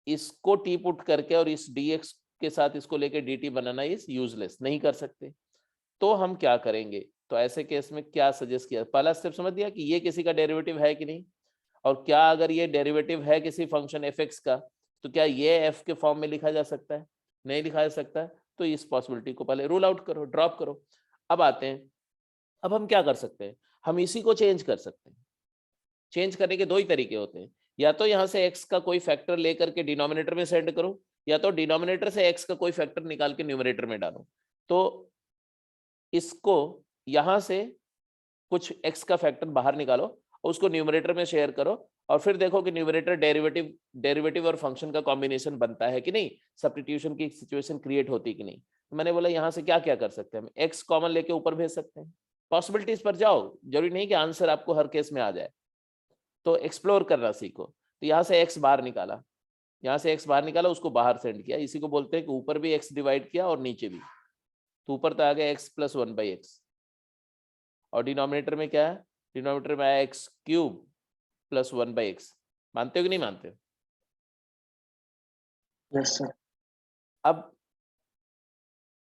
इसको टी पुट करके और इस dx के साथ इसको लेके dt बनाना इज यूजलेस, नहीं कर सकते। तो हम क्या करेंगे, तो ऐसे केस में क्या सजेस्ट किया, पहला स्टेप समझ दिया कि ये किसी का डेरिवेटिव है कि नहीं, और क्या अगर ये डेरिवेटिव है किसी फंक्शन fx का तो क्या ये f के फॉर्म में लिखा जा सकता है, नहीं लिखा जा सकता है। तो इस पॉसिबिलिटी को पहले रूल आउट करो, ड्रॉप करो। अब आते हैं, अब हम क्या कर सकते हैं, हम इसी को चेंज कर सकते हैं। चेंज करने के दो ही तरीके होते हैं, या तो यहाँ से x का कोई फैक्टर लेकर के डिनोमिनेटर में सेंड करो, या तो डिनोमिनेटर से x का कोई फैक्टर निकाल के न्यूमरेटर में डालो। तो इसको यहाँ से कुछ x का फैक्टर बाहर निकालो और उसको न्यूमरेटर में शेयर करो, और फिर देखो कि न्यूमरेटर डेरिवेटिव और फंक्शन का कॉम्बिनेशन बनता है कि नहीं, सब्स्टिट्यूशन की सिचुएशन क्रिएट होती कि नहीं। तो मैंने बोला यहाँ से क्या क्या कर सकते हैं, हम x कॉमन लेके ऊपर भेज सकते हैं, पॉसिबिलिटीज पर जाओ, जरूरी नहीं कि आंसर आपको हर केस में आ जाए, तो एक्सप्लोर करना सीखो। तो यहाँ से x बाहर निकाला, यहाँ से x बाहर निकाला, उसको बाहर सेंड किया, इसी को बोलते हैं कि ऊपर भी x डिवाइड किया और नीचे भी, तो ऊपर तो आ गया x प्लस 1/x, और डिनोमिनेटर में क्या है, डिनोमिनेटर में आया x क्यूब प्लस 1/x। मानते हो कि नहीं मानते हो? Yes sir. अब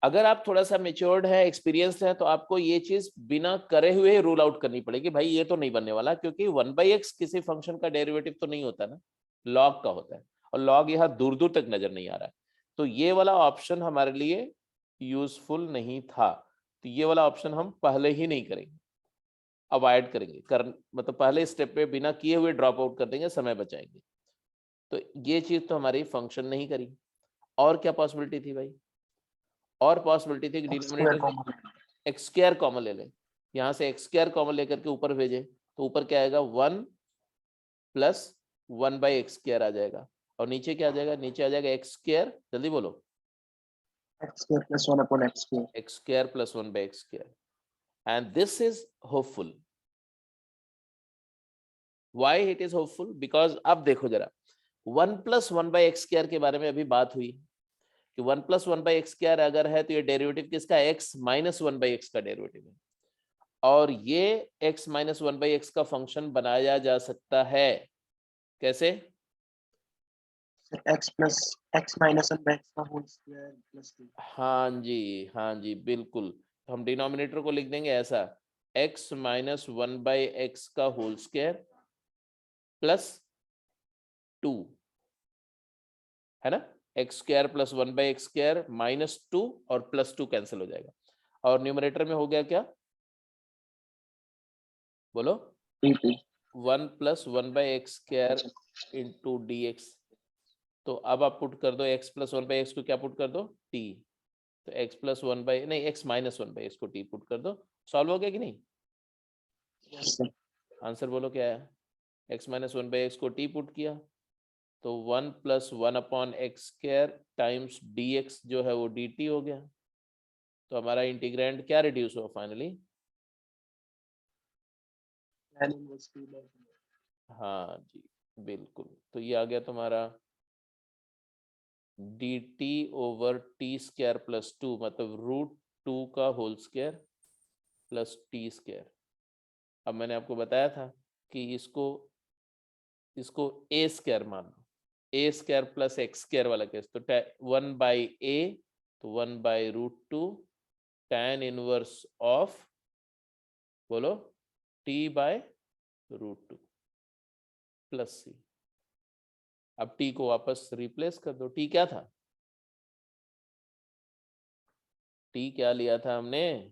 अगर आप थोड़ा सा मेच्योर्ड है, एक्सपीरियंस्ड है, तो आपको ये चीज बिना करे हुए रूल आउट करनी पड़ेगी, भाई ये तो नहीं बनने वाला, क्योंकि 1/x किसी फंक्शन का डेरिवेटिव तो नहीं होता ना, लॉग का होता है, और लॉग यहाँ दूर दूर तक नजर नहीं आ रहा है। तो ये वाला ऑप्शन हमारे लिए यूजफुल नहीं था, तो ये वाला ऑप्शन हम पहले ही नहीं करेंगे, अवॉइड करेंगे, मतलब पहले स्टेप पे बिना किए हुए ड्रॉप आउट कर देंगे, समय बचाएंगे। तो ये चीज तो हमारी फंक्शन नहीं करी। और क्या पॉसिबिलिटी थी भाई, और पॉसिबिलिटी थी कि डिनोमिनेटर से एक्स स्क्वायर कॉमन ले लें, यहाँ से एक्स स्क्वायर कॉमन लेकर के ऊपर भेजे, तो ऊपर क्या आएगा 1 प्लस 1/x स्क्वायर आ जाएगा, और नीचे क्या आ जाएगा, नीचे आ जाएगा एक्स स्क्वायर, जल्दी बोलो, x square plus 1 upon x square. X square plus 1/x square, and this is hopeful. Why it is hopeful, because अब देखो जरा, 1 प्लस 1/x स्क्वायर के बारे में अभी बात हुई कि 1 प्लस 1/x स्क्वायर अगर है तो ये डेरिवेटिव किसका, x माइनस 1/x का डेरिवेटिव है, और ये x माइनस 1/x का फंक्शन बनाया जा सकता है, कैसे? Sir, x minus 1 by x का whole square plus 2. हाँ जी बिल्कुल, तो हम डिनोमिनेटर को लिख देंगे ऐसा, x माइनस 1/x का होल स्क्वायर प्लस 2, है ना, x square plus 1/x square minus 2 और प्लस 2 कैंसिल हो जाएगा, और न्यूमरेटर में हो गया क्या, बोलो, 1 plus 1/x square into dx। तो अब आप पुट कर दो x प्लस 1/x को क्या पुट कर दो, t, तो x प्लस 1 नहीं x माइनस 1/x को t पुट कर दो, सॉल्व हो गया कि नहीं? Yes sir. आंसर बोलो क्या है, x माइनस 1/x को t पुट किया, तो 1 plus 1 upon x square times dx जो है वो dt हो गया, तो हमारा इंटीग्रैंड क्या रिड्यूस हुआ फाइनली, Tan inverse 2 by 2. हाँ जी बिल्कुल, तो ये आ गया तुम्हारा dt over t square plus 2, मतलब √2 का whole square plus t square. अब मैंने आपको बताया था कि इसको ए स्क्वायर मान लो, ए स्क्वायर प्लस एक्स स्क्वायर वाला केस, तो 1/a, तो 1/√2 tan इनवर्स ऑफ, बोलो, t/√2 प्लस c। अब t को वापस रिप्लेस कर दो, t क्या था, t क्या लिया था हमने,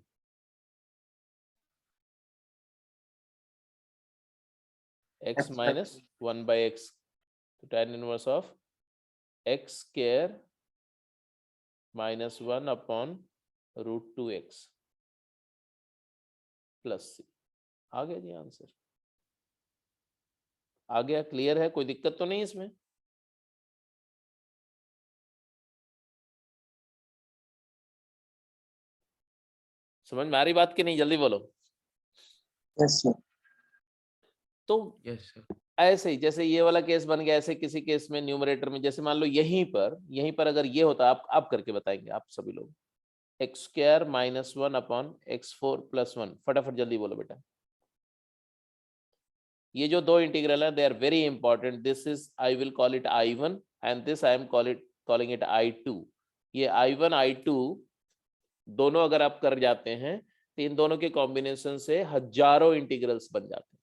x माइनस 1/x, तो tan inverse of x square minus 1 upon √2x plus c। आ गया जी आंसर, आ गया, क्लियर है, कोई दिक्कत तो नहीं इसमें? समझ में आ रही बात की नहीं, जल्दी बोलो। Yes sir. तो यस सर। ऐसे ही जैसे ये वाला केस बन गया, ऐसे किसी केस में न्यूमरेटर में जैसे मान लो यहीं पर अगर ये होता, आप करके बताएंगे आप सभी लोग, x square minus 1 upon x4+1, फटाफट जल्दी बोलो बेटा। ये जो दो इंटीग्रल है they are very important. This is I will call it I1 and this I am calling it I2। ये I1 I2 दोनों अगर आप कर जाते हैं तो इन दोनों के कॉम्बिनेशन से हजारों इंटीग्रल्स बन जाते हैं।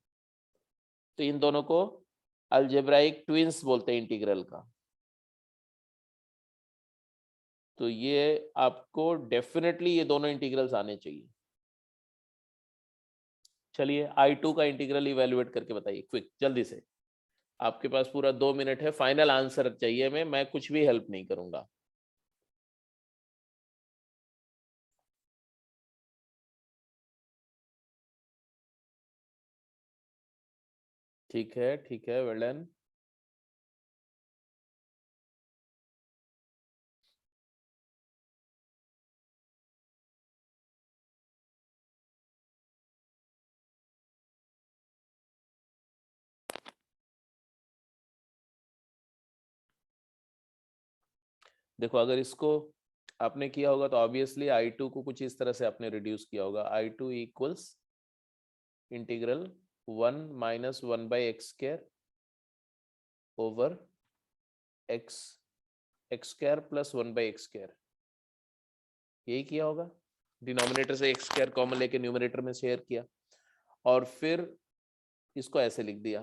तो इन दोनों को अलजेब्राइक ट्विंस बोलते हैं इंटीग्रल का। तो ये आपको डेफिनेटली ये दोनों इंटीग्रल्स आने चाहिए। चलिए I2 का इंटीग्रल इवेल्युएट करके बताइए क्विक, जल्दी से। आपके पास पूरा 2 मिनट है, फाइनल आंसर चाहिए। मैं कुछ भी हेल्प नहीं करूंगा। ठीक है, वेल डन। देखो अगर इसको आपने किया होगा तो ऑब्वियसली I2 को कुछ इस तरह से आपने रिड्यूस किया होगा। I2 equals integral 1 minus 1/x² over x square plus 1/x²। यही किया होगा। डिनोमिनेटर से x² कॉमन लेके न्यूमरेटर में शेयर किया और फिर इसको ऐसे लिख दिया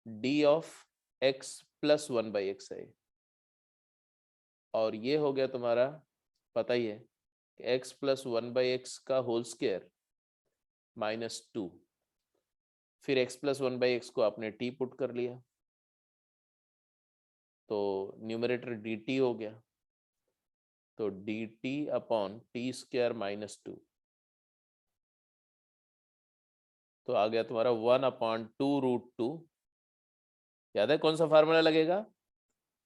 d of x plus 1/x है। और ये हो गया तुम्हारा, पता ही है, x प्लस 1/x का होल स्क्वायर -2। फिर x प्लस 1/x को आपने t पुट कर लिया तो न्यूमरेटर dt हो गया। तो dt अपॉन t² -2 तो आ गया तुम्हारा 1/2√2। याद है कौन सा फार्मूला लगेगा?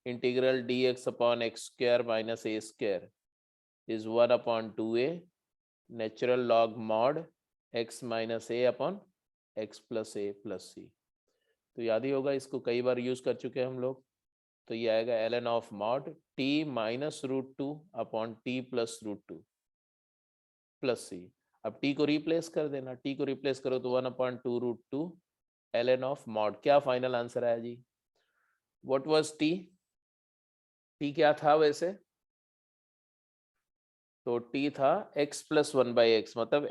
Integral dx upon x² minus a² is 1/2a natural log mod x minus a upon x plus a plus c। तो याद ही होगा, इसको कई बार यूज कर चुके हैं हम लोग। तो ये आएगा ln of mod t minus √2 upon t plus √2 plus c। अब t को रिप्लेस कर देना, t को रिप्लेस करो तो 1/2√2 ln ऑफ मॉड। क्या फाइनल आंसर आया जी? What was t? t क्या था वैसे? तो t था x प्लस 1/x, मतलब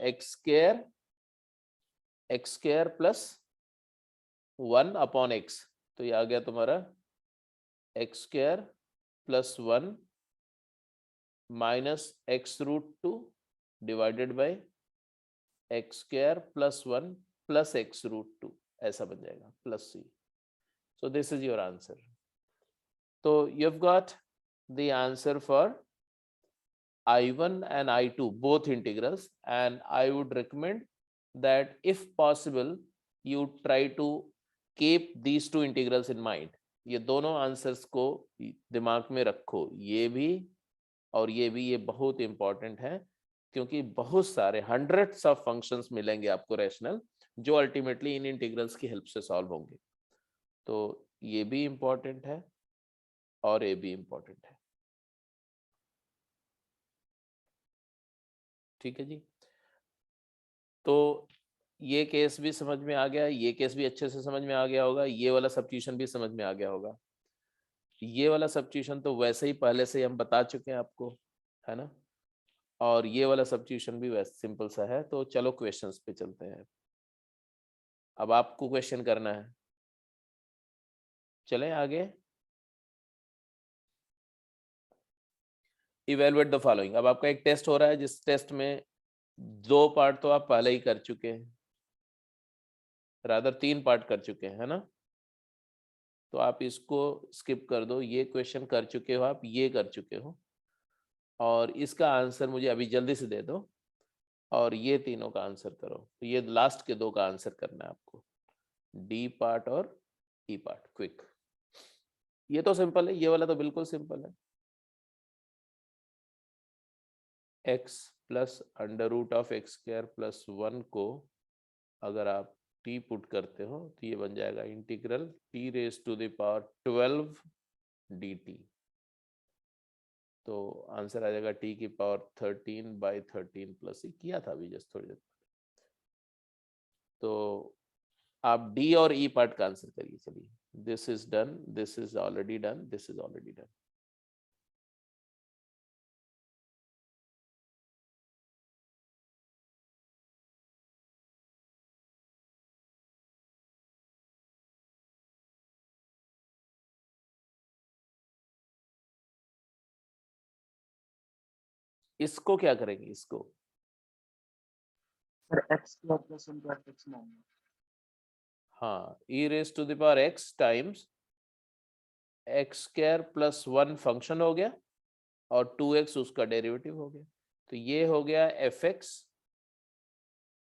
x² प्लस 1/x। तो ये आ गया तुम्हारा x² plus 1 minus x√2 divided by x² plus 1 plus x√2, ऐसा बन जाएगा plus c। So this is your answer. तो you have got the answer for I1 and I2 both integrals, and I would recommend that if possible you try to keep these two integrals in mind। ये दोनों answers को दिमाग में रखो, ये भी और ये भी। ये बहुत इंपॉर्टेंट है क्योंकि बहुत सारे हंड्रेड्स ऑफ फंक्शंस मिलेंगे आपको रैशनल, जो अल्टीमेटली इन इंटीग्रल्स की हेल्प से सॉल्व होंगे। तो ये भी इंपॉर्टेंट है और ये भी इंपॉर्टेंट है। ठीक है जी। तो ये केस भी समझ में आ गया, ये केस भी अच्छे से समझ में आ गया होगा, ये वाला सब्स्टिट्यूशन भी समझ में आ गया होगा। ये वाला सब्स्टिट्यूशन तो वैसे ही पहले से ही हम बता चुके हैं आपको, है ना। और ये वाला सब्स्टिट्यूशन भी वैसे सिंपल सा है। तो चलो क्वेश्चंस पे चलते हैं। अब आपको क्वेश्चन करना है। चलें आगे। Evaluate the following. अब आपका एक टेस्ट हो रहा है जिस टेस्ट में 2 पार्ट तो आप पहले ही कर चुके हैं, रादर 3 पार्ट कर चुके हैं, है ना। तो आप इसको स्किप कर दो, ये क्वेश्चन कर चुके हो आप, ये कर चुके हो, और इसका आंसर मुझे अभी जल्दी से दे दो, और ये तीनों का आंसर करो। तो ये लास्ट के 2 का आंसर करना है आपको, डी पार्ट और ई पार्ट। क्विक। ये तो सिंपल है, ये वाला तो बिल्कुल सिंपल है। x plus under root of x² plus 1 को अगर आप t पुट करते हो तो ये बन जाएगा integral t raise to the power 12 dt। तो आंसर आ जाएगा t की पावर 13/13 प्लस e। किया था अभी जस्ट थोड़ी देर। तो आप डी और ई पार्ट का आंसर करिए। चलिए, this is done, this is already done, this is already done. इसको क्या करेंगे? इसको सर x स्क्वायर प्लस 1 का x माइनस। हाँ, e raise to the power x times x square plus 1 function हो गया और 2x उसका डेरिवेटिव हो गया। तो ये हो गया fx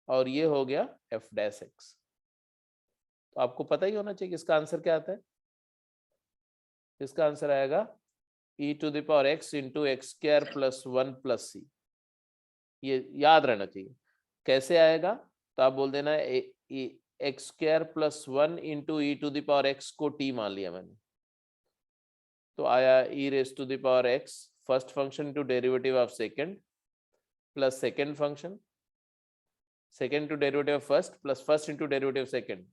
और ये हो गया f डैश x। तो आपको पता ही होना चाहिए कि इसका आंसर क्या आता है। इसका आंसर आएगा e to the power x into x square plus 1 plus c। ये याद रहना चाहिए। कैसे आएगा? तो आप बोल देना X square plus 1 into E to the power x को t मान लिया मैंने। तो आया e raise to the power x first function to derivative of second plus second function second to derivative of first plus first into derivative second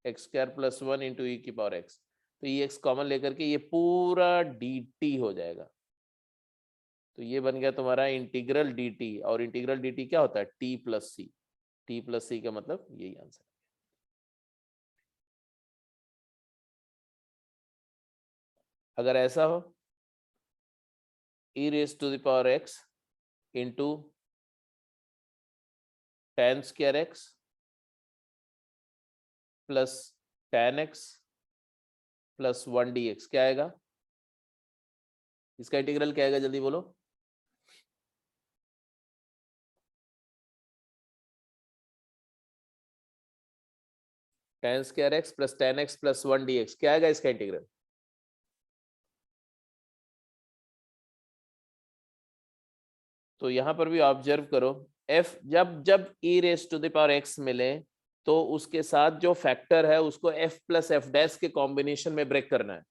X square plus 1 into E की power x। तो ये x common लेकर के ये पूरा dt हो जाएगा। तो ये बन गया तुम्हारा इंटीग्रल dt। और इंटीग्रल dt क्या होता है? t plus c. t plus c का मतलब यही आंसर। अगर ऐसा हो e raise to the power x into tan square x plus tan x plus 1 dx क्या आएगा? इसका इंटीग्रल क्या आएगा? जल्दी बोलो। tan square x plus tan x plus 1 dx क्या आएगा इसका इंटीग्रल? तो यहां पर भी ऑब्जर्व करो, f जब जब e raise to the power x मिले तो उसके साथ जो फैक्टर है उसको f प्लस एफ डैश के कॉम्बिनेशन में ब्रेक करना है।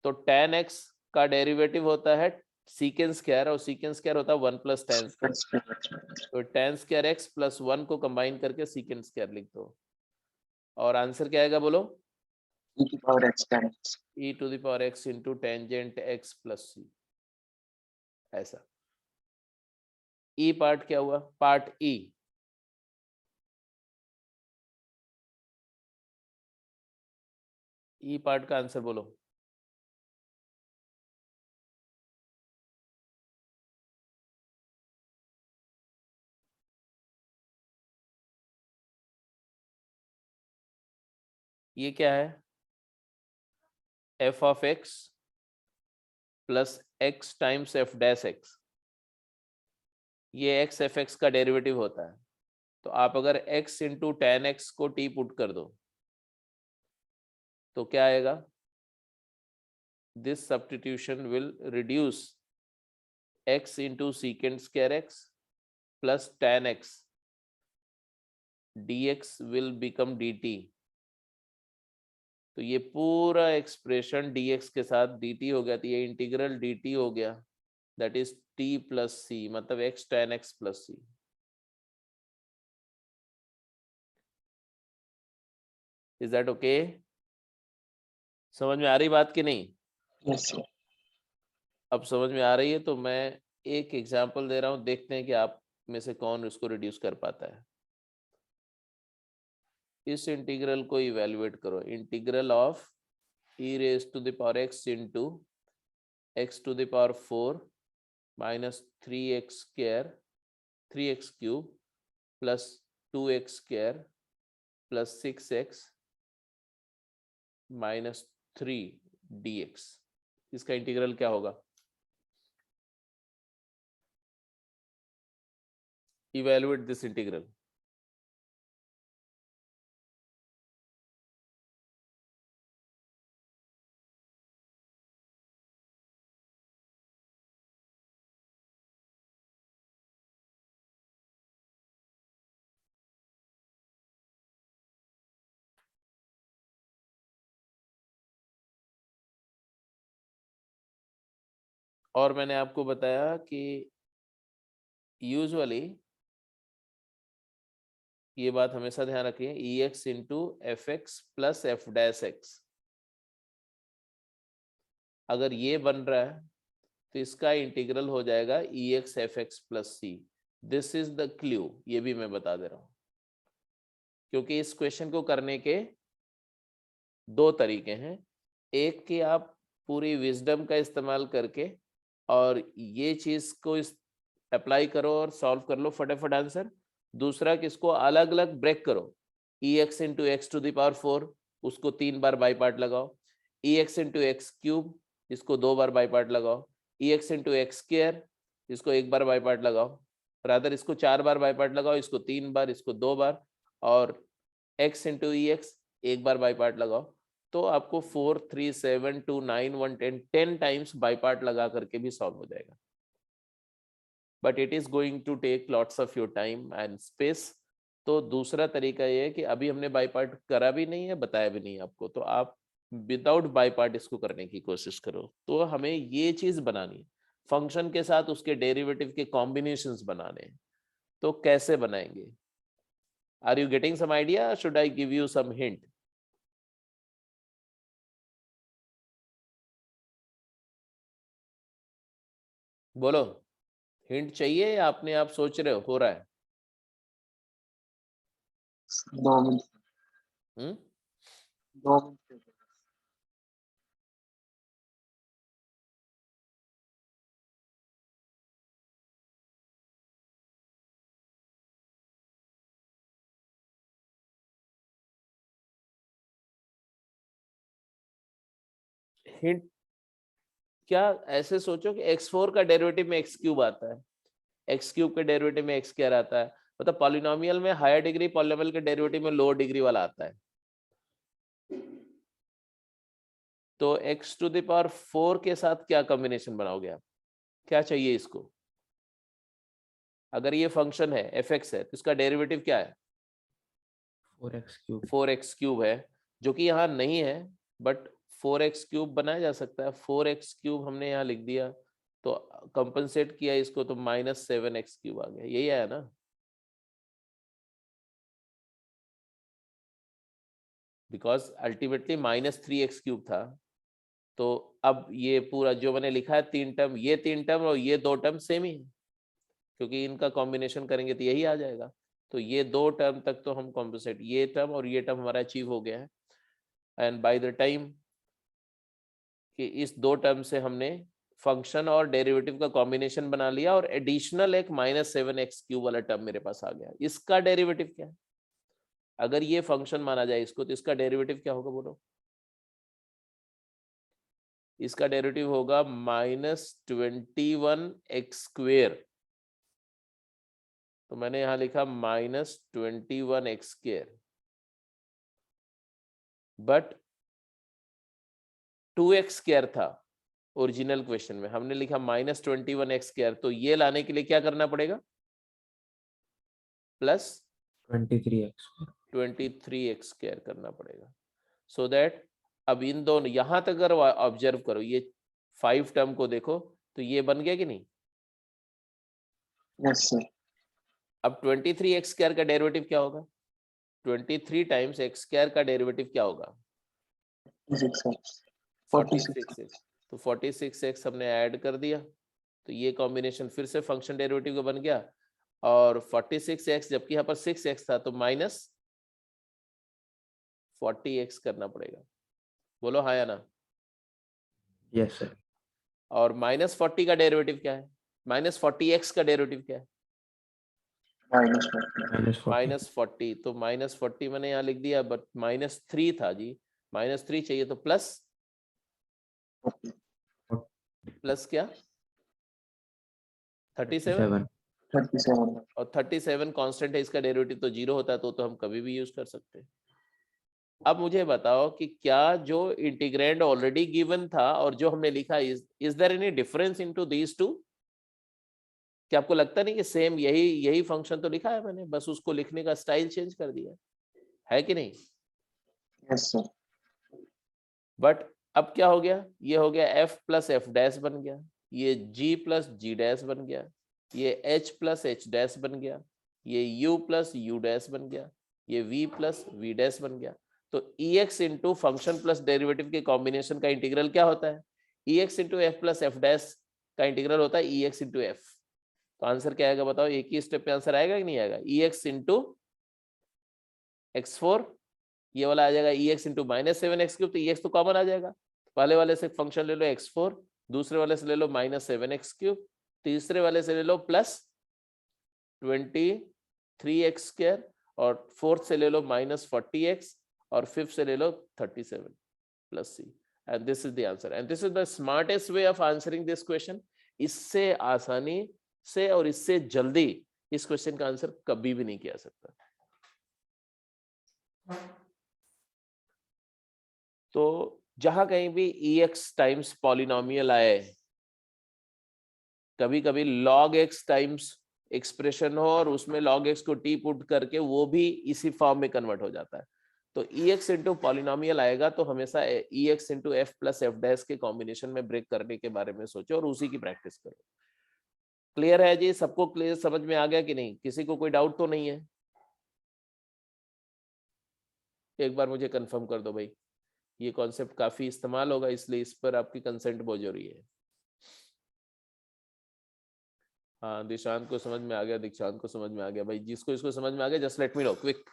तो tan x का डेरिवेटिव होता है सीकेंड स्क्वायर और सीकेंड स्क्वायर होता है 1 प्लस tan स्क्वायर। तो tan स्क्वायर x प्लस 1 को कंबाइन करके सीकेंड स्क्वायर लिख दो और आंसर क्या आएगा बोलो? e की power x times e to the power x into tangent x plus c। ऐसा ई पार्ट क्या हुआ? पार्ट ई ई पार्ट का आंसर बोलो। ये क्या है? f of x plus x times f dash x। ये x एफ एक्स का डेरिवेटिव होता है। तो आप अगर x इंटू टेन एक्स को t पुट कर दो तो क्या आएगा? This substitution will reduce x into secant square x plus ten x dx will become dt। तो ये पूरा एक्सप्रेशन dx के साथ dt हो गया। तो ये इंटीग्रल dt हो गया, that is t plus c, मतलब x tan x प्लस सी। Is that okay? समझ में आ रही बात कि नहीं? Yes sir. अब समझ में आ रही है तो मैं एक एग्जांपल दे रहा हूं, देखते हैं कि आप में से कौन इसको रिड्यूस कर पाता है। इस इंटीग्रल को इवेल्युएट करो। Integral of e raise to the power x into x to the power 4 minus 3x square 3x cube plus 2x square plus 6x minus 3 dx। इसका इंटीग्रल क्या होगा? Evaluate this integral. और मैंने आपको बताया कि यूजुअली ये बात हमेशा ध्यान रखिए, EX into F x plus F dash X, अगर ये बन रहा है तो इसका इंटीग्रल हो जाएगा EX एफ एक्स प्लस सी। दिस इज द क्लू, ये भी मैं बता दे रहा हूं, क्योंकि इस क्वेश्चन को करने के दो तरीके हैं। एक कि आप पूरी विजडम का इस्तेमाल करके और ये चीज को अप्लाई करो और सॉल्व कर लो फटाफट आंसर। दूसरा कि इसको अलग अलग ब्रेक करो, EX into x to the power 4, उसको 3 बार बाई पार्ट लगाओ, EX इंटू एक्स क्यूब, इसको 2 बार बाई पार्ट लगाओ, EX इंटू एक्स स्क्वायर, इसको 1 बार बाई पार्ट लगाओ, रादर इसको 4 बार बाई पार्ट लगाओ, इसको 3 बार, इसको 2 बार, और x इंटू EX 1 बार बाई पार्ट लगाओ। तो आपको 4, 3, 7, 2, 9, 1, 10 टाइम्स बाई पार्ट लगा करके भी सॉल्व हो जाएगा, but it is going to take lots of your time and space. तो दूसरा तरीका ये है कि अभी हमने बाई पार्ट करा भी नहीं है, बताया भी नहीं है आपको, तो आप विदाउट बाई पार्ट इसको करने की कोशिश करो। तो हमें ये चीज बनानी है, फंक्शन के साथ उसके डेरिवेटिव के कॉम्बिनेशंस बनाने हैं। तो कैसे बनाएंगे? Are you getting some idea? Should I give you some hint? बोलो, हिंट चाहिए या अपने आप सोच रहे हो रहा है? 2 मिनट, हम्म 2 मिनट। हिंट क्या? ऐसे सोचो कि x4 का डेरिवेटिव में x क्यूब आता है, x क्यूब के डेरिवेटिव में x स्क्वायर आता है, मतलब पॉलिनोमियल में हायर डिग्री पॉलिनोमियल के डेरिवेटिव में लोअर डिग्री वाला आता है। तो x टू द पावर 4 के साथ क्या कॉम्बिनेशन बनाओगे आप? क्या चाहिए इसको? अगर ये फंक्शन है fx है तो इसका डेरिवेटिव क्या है? 4x cube. 4x क्यूब है, जो कि यहाँ नहीं है, बट 4x क्यूब बनाया जा सकता है। 4x क्यूब हमने यहाँ लिख दिया तो कंपनसेट किया इसको, तो -7x क्यूब आ गया, यही आया ना? बिकॉज अल्टीमेटली -3x क्यूब था। तो अब ये पूरा जो मैंने लिखा है 3 टर्म, ये 3 टर्म और ये 2 टर्म सेम ही है, क्योंकि इनका कॉम्बिनेशन करेंगे तो यही आ जाएगा। तो ये 2 टर्म तक तो हम कॉम्पनसेट, ये टर्म और ये टर्म हमारा अचीव हो गया है। एंड बाय द टाइम कि इस 2 टर्म से हमने फंक्शन और डेरिवेटिव का कॉम्बिनेशन बना लिया, और एडिशनल एक -7x क्यूब वाला टर्म मेरे पास आ गया। इसका डेरिवेटिव क्या है? अगर ये फंक्शन माना जाए इसको, तो इसका डेरिवेटिव क्या होगा बोलो? इसका डेरिवेटिव होगा -21x स्क्वेयर। तो मैंने यहां लिखा -21x square, but 2x square था ओरिजिनल क्वेश्चन में, हमने लिखा -21x स्क्वेयर। तो ये लाने के लिए क्या करना पड़ेगा? प्लस 23x स्क्वेयर करना पड़ेगा, सो दैट अब इन दोनों यहां तक अगर ऑब्जर्व करो, ये 5 टर्म को देखो, तो ये बन गया कि नहीं? Yes sir. अब 23x स्क्वायर का डेरिवेटिव क्या होगा? 23 टाइम्स x स्क्वायर का डेरिवेटिव क्या होगा? 46x। तो 46x हमने ऐड कर दिया, तो ये कॉम्बिनेशन फिर से फंक्शन डेरिवेटिव का बन गया। और 46x जबकि यहाँ पर 6x था, तो -40x करना पड़ेगा। बोलो हाँ या ना? Yes sir. और -40 का डेरिवेटिव क्या है? -40x का डेरिवेटिव क्या है? -40। तो -40 मैंने यहाँ लिख दिया, बट -3 था जी, -3 चाहिए, तो प्लस क्या? 37। 37 और 37 कांस्टेंट है, इसका डेरिवेटिव तो 0 होता है, तो हम कभी भी यूज कर सकते हैं। अब मुझे बताओ कि क्या जो इंटीग्रैंड ऑलरेडी गिवन था और जो हमने लिखा, is there any difference into these two? क्या आपको लगता नहीं कि सेम यही फंक्शन तो लिखा है मैंने, बस उसको लिखने का स्टाइल चेंज कर दिया है कि नहीं? Yes sir. बट अब क्या हो गया? ये हो गया f प्लस एफ डैश बन गया, ये g प्लस जी डैश बन गया, ये h प्लस h डैश बन गया, ये u प्लस u डैश बन गया, ये v प्लस v डैश बन गया। तो ex into function plus derivative के कॉम्बिनेशन का इंटीग्रल क्या होता है? ex into F plus F dash का इंटीग्रल होता है ex इंटू एफ। तो आंसर क्या आएगा बताओ? एक ही स्टेप पे आंसर आएगा कि नहीं आएगा? ex इंटू x4, ये वाला आ जाएगा ex इंटू माइनस 7x3, तो ex तो कॉमन आ जाएगा। पहले वाले से फंक्शन ले लो x4, दूसरे वाले से ले लो माइनस 7x3, तीसरे वाले से ले लो प्लस 23x2, और फोर्थ से ले लो माइनस 40x, और फिफ्थ से ले लो 37 plus c, and this is the answer, and this is the smartest way of answering this question. इससे आसानी से और इससे जल्दी इस क्वेश्चन का आंसर कभी भी नहीं किया सकता। तो जहां कहीं भी ex टाइम्स पॉलिनोमियल आए, कभी कभी log x टाइम्स एक्सप्रेशन हो और उसमें log x को t पुट करके वो भी इसी फॉर्म में कन्वर्ट हो जाता है। तो ex इंटू पॉलिनोमियल आएगा तो हमेशा ex into F plus F dash के कॉम्बिनेशन में ब्रेक करने के बारे में सोचो और उसी की प्रैक्टिस करो। क्लियर है जी? सबको क्लियर समझ में आ गया कि नहीं? किसी को कोई डाउट तो नहीं है? एक बार मुझे कंफर्म कर दो भाई। ये कॉन्सेप्ट काफी इस्तेमाल होगा, इसलिए इस पर आपकी कंसेंट बहुत जरूरी है। हाँ, दिशांत को समझ में आ गया, दीक्षांत को समझ में आ गया। भाई जिसको इसको समझ में आ गया just let me know quick.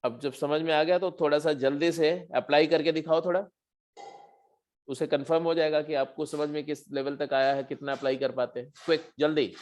अब जब समझ में आ गया तो थोड़ा सा जल्दी से अप्लाई करके दिखाओ, थोड़ा उसे कंफर्म हो जाएगा कि आपको समझ में किस लेवल तक आया है, कितना अप्लाई कर पाते हैं। क्विक, जल्दी।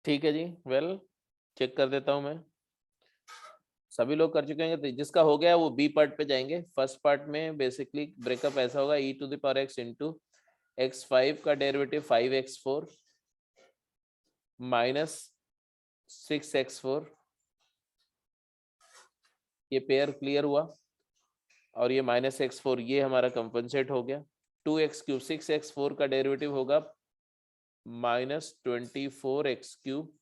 ठीक है जी, वेल चेक कर देता हूं मैं। सभी लोग कर चुके हैं? तो जिसका हो गया वो बी पार्ट पे जाएंगे। फर्स्ट पार्ट में बेसिकली ब्रेकअप ऐसा होगा, e to the power x into x5 का डेरिवेटिव 5x4 माइनस 6x4, ये पेयर क्लियर हुआ, और ये माइनस x4 ये हमारा कंपनसेट हो गया। 2x3 6x4 का डेरिवेटिव होगा minus 24x cube,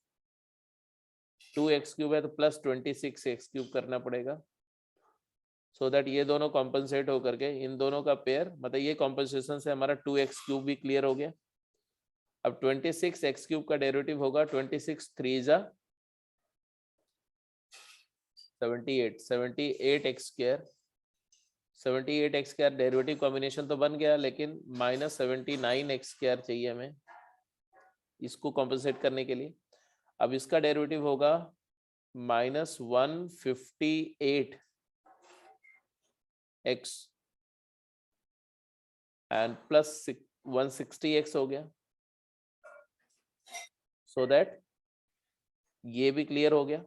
2x cube है तो प्लस 26x क्यूब करना पड़ेगा, सो दैट ये दोनों कॉम्पनसेट होकर के इन दोनों का पेयर, मतलब ये कॉम्पनसेशन से हमारा 2x क्यूब भी क्लियर हो गया। अब 26x क्यूब का डेरिवेटिव होगा 26 3 जा 78, 78x square, 78x square derivative combination तो बन गया, लेकिन माइनस 79x स्क्वायर चाहिए हमें इसको कॉम्पनसेट करने के लिए। अब इसका डेरिवेटिव होगा minus 158x and plus 160x हो गया, सो दैट ये भी क्लियर हो गया।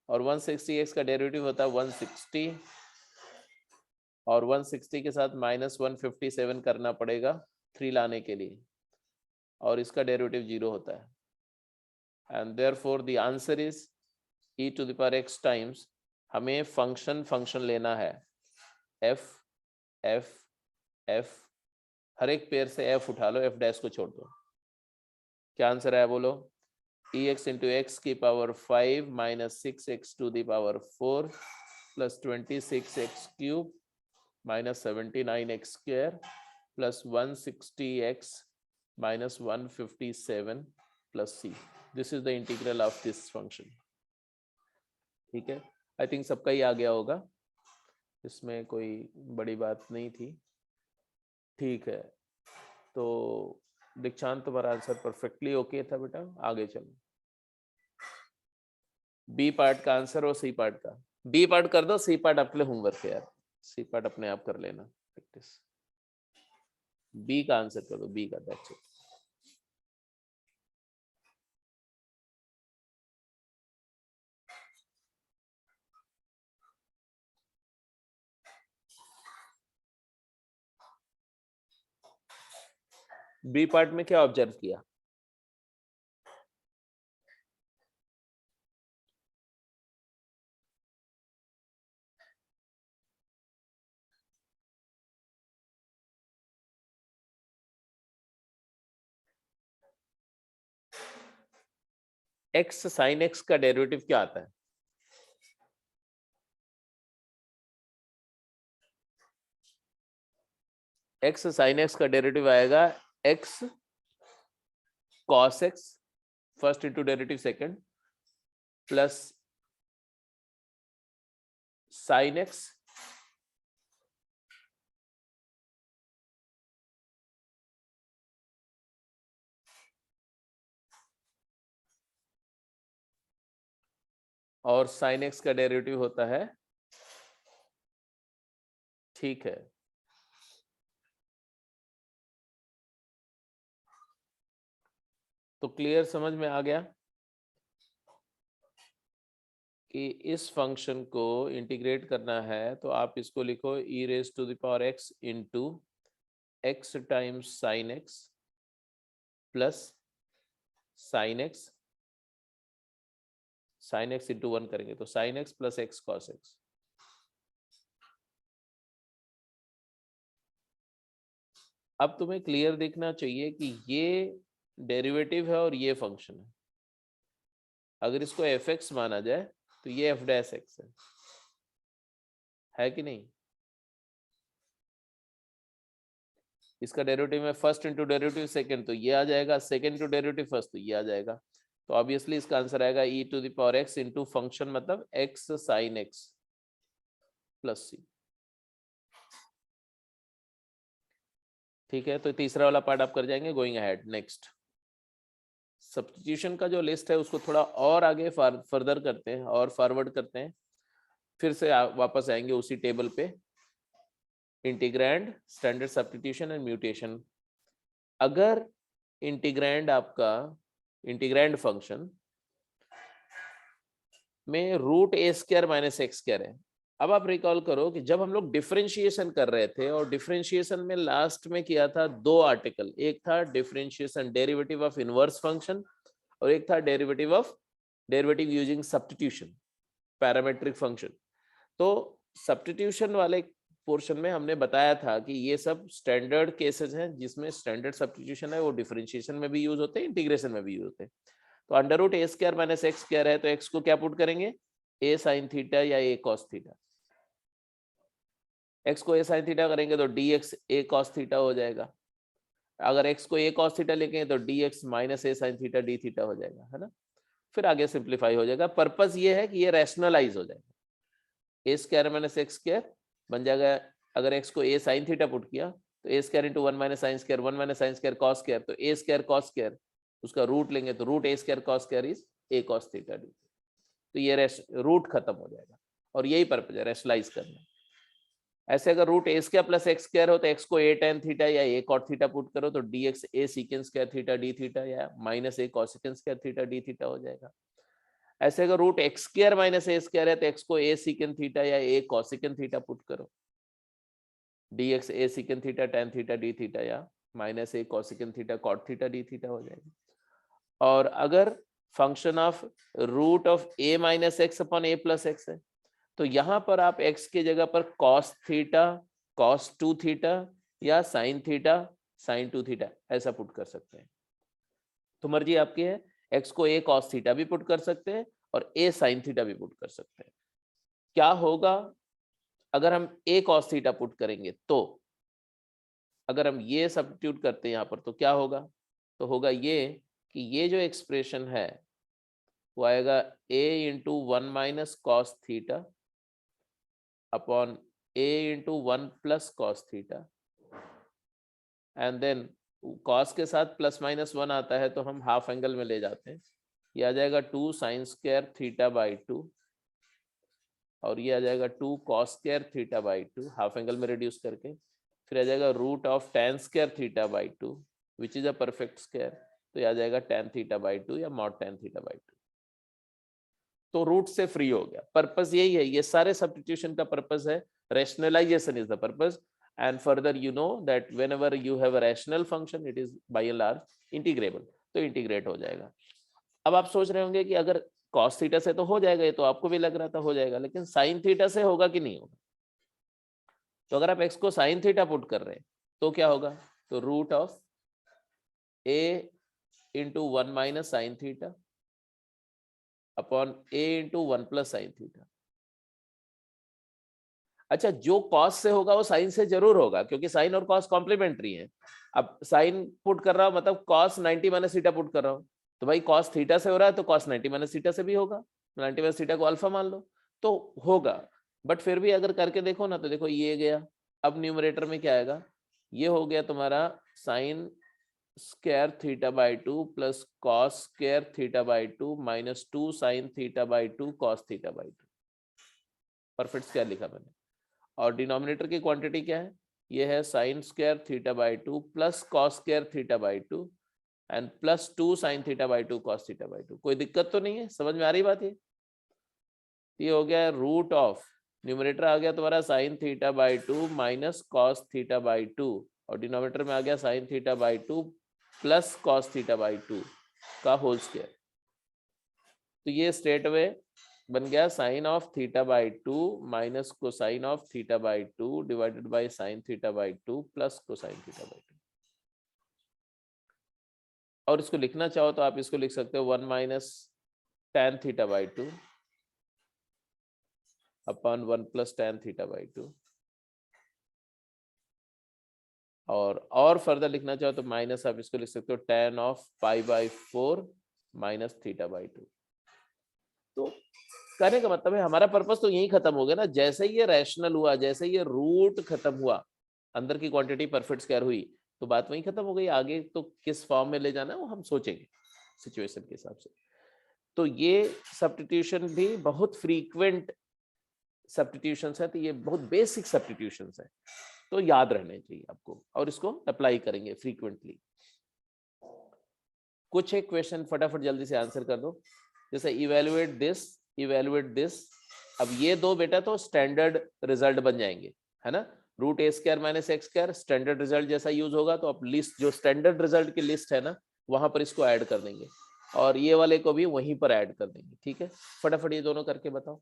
और 160x का डेरिवेटिव होता है 160, और 160 के साथ माइनस 157 करना पड़ेगा 3 लाने के लिए, और इसका डेरिवेटिव 0 होता है। And therefore the answer is e to the power x times, हमें फंक्शन लेना है f f f, हर एक पेयर से f उठा लो, f डैश को छोड़ दो। क्या आंसर है बोलो? ex इंटू एक्स की power 5 minus 6x to the power 4 plus 26x cube minus 79x square plus 160x minus 157 plus c। This is the integral of this function. ठीक है, आई थिंक सबका ही आ गया होगा, इसमें कोई बड़ी बात नहीं थी। ठीक है, तो दीक्षांत तुम्हारा आंसर परफेक्टली ओके था बेटा, आगे चलो। बी पार्ट का आंसर और सी पार्ट का, बी पार्ट कर दो, सी पार्ट आपके लिए होमवर्क है यार, सी पार्ट अपने आप कर लेना प्रैक्टिस। बी का आंसर कर दो, बी का, दैट्स इट। बी पार्ट में क्या ऑब्जर्व किया? एक्स साइन एक्स का डेरिवेटिव क्या आता है? एक्स साइन एक्स का डेरिवेटिव आएगा x cos x first into derivative second plus sine x और साइन एक्स का डेरिवेटिव होता है, ठीक है, तो क्लियर समझ में आ गया कि इस फंक्शन को इंटीग्रेट करना है तो आप इसको लिखो e raise to the power x into x times sine x plus sine x, sine x into 1 करेंगे तो sine x plus x cos x. अब तुम्हें क्लियर देखना चाहिए कि ये डेरिवेटिव है और ये फंक्शन है। अगर इसको एफ एक्स माना जाए तो ये एफ डैश एक्स है कि नहीं? इसका डेरिवेटिव में फर्स्ट इंटू डेरिवेटिव सेकंड तो ये आ जाएगा, सेकंड इंटू डेरिवेटिव फर्स्ट तो ये आ जाएगा, तो ऑब्वियसली इसका आंसर आएगा e to the power x into function मतलब x sine x plus c। ठीक है, तो तीसरा वाला पार्ट आप कर जाएंगे। गोइंग अहेड, नेक्स्ट सब्स्टिट्यूशन का जो लिस्ट है उसको थोड़ा और आगे फर्दर करते हैं और फॉरवर्ड करते हैं, फिर से वापस आएंगे उसी टेबल पे, integrand, standard substitution and mutation. अगर इंटीग्रैंड आपका इंटीग्रैंड फंक्शन में रूट ए स्क्वायर माइनस एक्स स्क्वायर है, अब आप रिकॉल करो कि जब हम लोग डिफरेंशिएशन कर रहे थे और डिफरेंशिएशन में लास्ट में किया था दो आर्टिकल, एक था differentiation derivative of inverse function और एक था derivative using substitution parametric function. तो सब्स्टिट्यूशन वाले पोर्शन में हमने बताया था कि ये सब स्टैंडर्ड केसेस हैं जिसमें स्टैंडर्ड सब्स्टिट्यूशन है वो डिफरेंशिएशन में भी यूज होते हैं, इंटीग्रेशन में भी यूज होते हैं। तो अंडर रूट ए स्क्वायर माइनस एक्स स्क्वायर है, तो एक्स को क्या पुट करेंगे, ए साइन थीटा या ए कॉस थीटा। एक्स को ए साइन थीटा करेंगे तो डी एक्स ए कॉस थीटा हो जाएगा। अगर एक्स को ए कॉस थीटा लेंगे तो डी एक्स माइनस ए साइन थीटा डी थीटा हो जाएगा, है ना। फिर आगे सिंप्लीफाई हो जाएगा। पर्पस ये है कि ये रैशनलाइज हो जाएगा। ए स्क्वायर माइनस एक्स स्क्वायर बन जाएगा, अगर एक्स को ए साइन थीटा पुट किया तो A square into 1 minus sine square, 1 minus sine square cos square, तो ए स्क्वायर कॉस स्क्वायर उसका रूट लेंगे तो root A square cos square is A cos theta D. तो ये रूट खत्म हो जाएगा और यही पर्पस है रैशनलाइज करना। ऐसे अगर रूट ए स्क्वायर प्लस एक्स स्क्वायर हो तो एक्स को ए टेन थीटा या ए कॉट थीटा पुट करो तो D X A secant square theta D theta या minus A cosecant square theta D theta हो जाएगा। ऐसे अगर root x square minus A square है तो एक्स को ए सीकेंड थीटा या ए कॉसेकेंड थीटा पुट करो, D X A secant theta tan theta D theta या minus A cosecant theta cot theta D theta हो जाएगी। और अगर function of root of A minus x upon a plus x है तो यहां पर आप x की जगह पर cos थीटा cos 2 थीटा या sin थीटा sin 2 थीटा ऐसा पुट कर सकते हैं। तो मर्जी आपकी है, x को a cos थीटा भी पुट कर सकते हैं और a sin थीटा भी पुट कर सकते हैं। क्या होगा अगर हम a cos थीटा पुट करेंगे, तो अगर हम ये सब्स्टिट्यूट करते हैं यहाँ पर तो क्या होगा, तो होगा ये कि ये जो एक्सप्रेशन है वो आएगा a into 1 minus cos theta upon a into 1 plus cos theta, and then cos के साथ प्लस माइनस 1 आता है तो हम हाफ एंगल में ले जाते हैं, ये आ जाएगा 2 साइन स्क्वायर थीटा बाई 2 और ये आ जाएगा 2 cos square theta by 2 half angle में रिड्यूस करके, फिर आ जाएगा root of tan square theta by 2 which is a perfect square, तो ये आ जाएगा टेन थीटा बाई 2 या मॉड टेन थीटा बाई 2। तो रूट से फ्री हो गया। पर्पस यही है, ये सारे सब्स्टिट्यूशन का पर्पस है, rationalisation is the purpose, and further you know that whenever you have a rational function it is by and large integrable, तो इंटीग्रेट हो जाएगा। अब आप सोच रहे होंगे कि अगर cos थीटा से तो हो जाएगा, ये तो आपको भी लग रहा था हो जाएगा, लेकिन sin थीटा से होगा कि नहीं होगा। तो अगर आप x को sin थीटा पुट कर रहे हैं तो क्या होगा, तो root of a into 1 minus sine theta upon a into 1 plus sine theta. अच्छा, जो कॉस से होगा वो साइन से जरूर होगा क्योंकि साइन और कॉस कॉम्प्लीमेंट्री है। अब साइन पुट कर रहा हूं मतलब कॉस 90 माइनस थीटा पुट कर रहा हूं, तो भाई कॉस थीटा से हो रहा है तो कॉस 90 माइनस थीटा से भी होगा, 90 माइनस थीटा को अल्फा मान लो तो होगा। बट फिर भी अगर करके देखो ना तो देखो ये गया, अब न्यूमरेटर में क्या आएगा, ये हो गया तुम्हारा sign square theta by 2 plus cos square theta by 2 minus 2 sign theta by 2 cos theta by 2। Perfect square लिखा मैंने, और डिनोमिनेटर की क्वांटिटी क्या है, ये है sign square theta by 2 plus cos square theta by 2 and plus 2 sign theta by 2 cos theta by 2। कोई दिक्कत तो नहीं है, समझ में आ रही बात ये हो गया रूट ऑफ, न्यूमरेटर आ गया तुम्हारा sign theta by 2 minus cos theta by 2 और डिनोमिनेटर में आ गया sign theta by 2 plus cos theta by 2 का होल स्क्वायर। तो ये स्ट्रेट अवे बन गया sine of theta by 2 minus cosine of theta by 2 divided by sine theta by 2 plus cosine theta by 2। और इसको लिखना चाहो तो आप इसको लिख सकते हो 1 minus tan theta by 2 upon 1 plus tan theta by 2, और फर्दर लिखना चाहो तो माइनस आप इसको लिख सकते हो ten of pi by 4 minus theta by 2। तो कहने का मतलब है हमारा पर्पस तो यही खत्म हो गया ना, जैसे ही ये रैशनल हुआ, जैसे ये रूट खत्म हुआ, अंदर की क्वांटिटी परफेक्ट स्क्वायर हुई, तो बात वही खत्म हो गई। आगे तो किस फॉर्म में ले जाना है वो हम सोचेंगे सिचुएशन के हिसाब से। तो ये सब्स्टिट्यूशन भी बहुत फ्रीक्वेंट सब्स्टिट्यूशंस है, तो ये बहुत बेसिक सब्स्टिट्यूशंस है, तो याद रहने चाहिए आपको और इसको अप्लाई करेंगे फ्रीक्वेंटली। कुछ एक क्वेश्चन फटाफट जल्दी से आंसर कर दो, जैसे इवेलुएट दिस, इवेलुएट दिस। अब ये दो बेटा तो स्टैंडर्ड रिजल्ट बन जाएंगे, है ना। रूट ए square minus x square standard result जैसा यूज होगा, तो आप लिस्ट जो स्टैंडर्ड रिजल्ट की लिस्ट है ना वहां पर इसको ऐड कर देंगे और ये वाले को भी वहीं पर ऐड कर देंगे। ठीक है, फटाफट ये दोनों करके बताओ।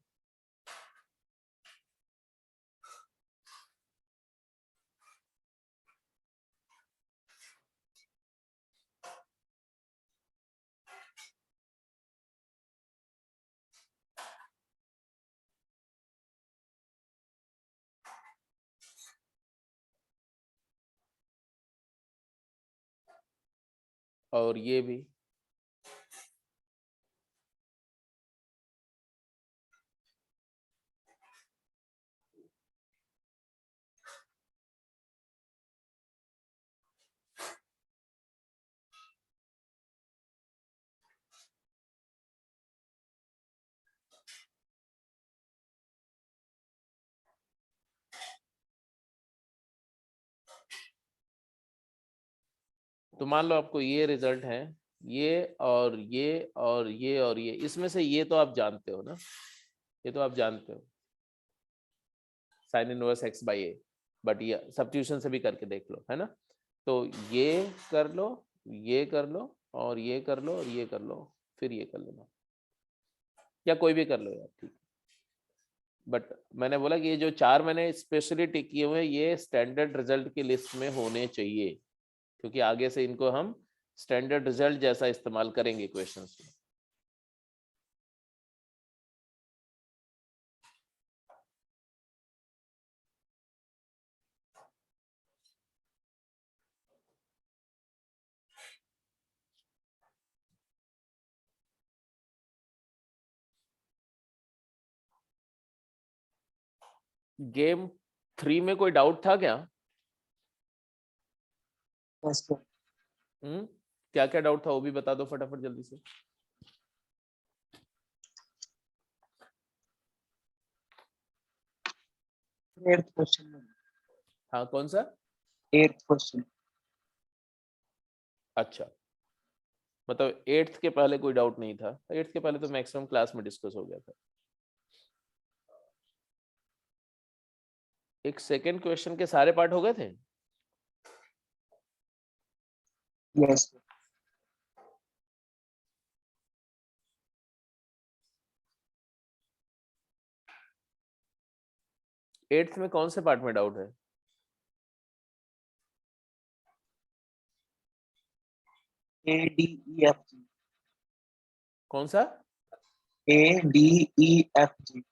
और ये भी, तो मान लो आपको ये रिजल्ट है, ये और ये और ये और ये, इसमें से ये तो आप जानते हो ना, ये तो आप जानते हो sign inverse x by A, but ये सब्स्टिट्यूशन से भी करके देख लो, है ना। तो ये कर लो, ये कर लो, और ये कर लो, और ये कर लो, फिर ये कर लेना, या कोई भी कर लो यार, ठीक। बट मैंने बोला कि ये जो 4 मैंने स्पेशली टिक किए हुए हैं, ये स्टैंडर्ड रिजल्ट की लिस्ट में होने चाहिए, क्योंकि आगे से इनको हम स्टैंडर्ड रिजल्ट जैसा इस्तेमाल करेंगे क्वेश्चंस में। गेम 3 में कोई डाउट था क्या? yes sir. क्या क्या डाउट था वो भी बता दो फटाफट जल्दी से। Eighth question. हाँ, कौन सा? 8th question. अच्छा, मतलब 8th के पहले कोई डाउट नहीं था? 8th के पहले तो मैक्सिमम क्लास में डिस्कस हो गया था। एक सेकंड क्वेश्चन के सारे पार्ट हो गए थे? Yes sir. एट्थ में कौन से पार्ट में डाउट है? A D E F G. कौन सा? A D E F G.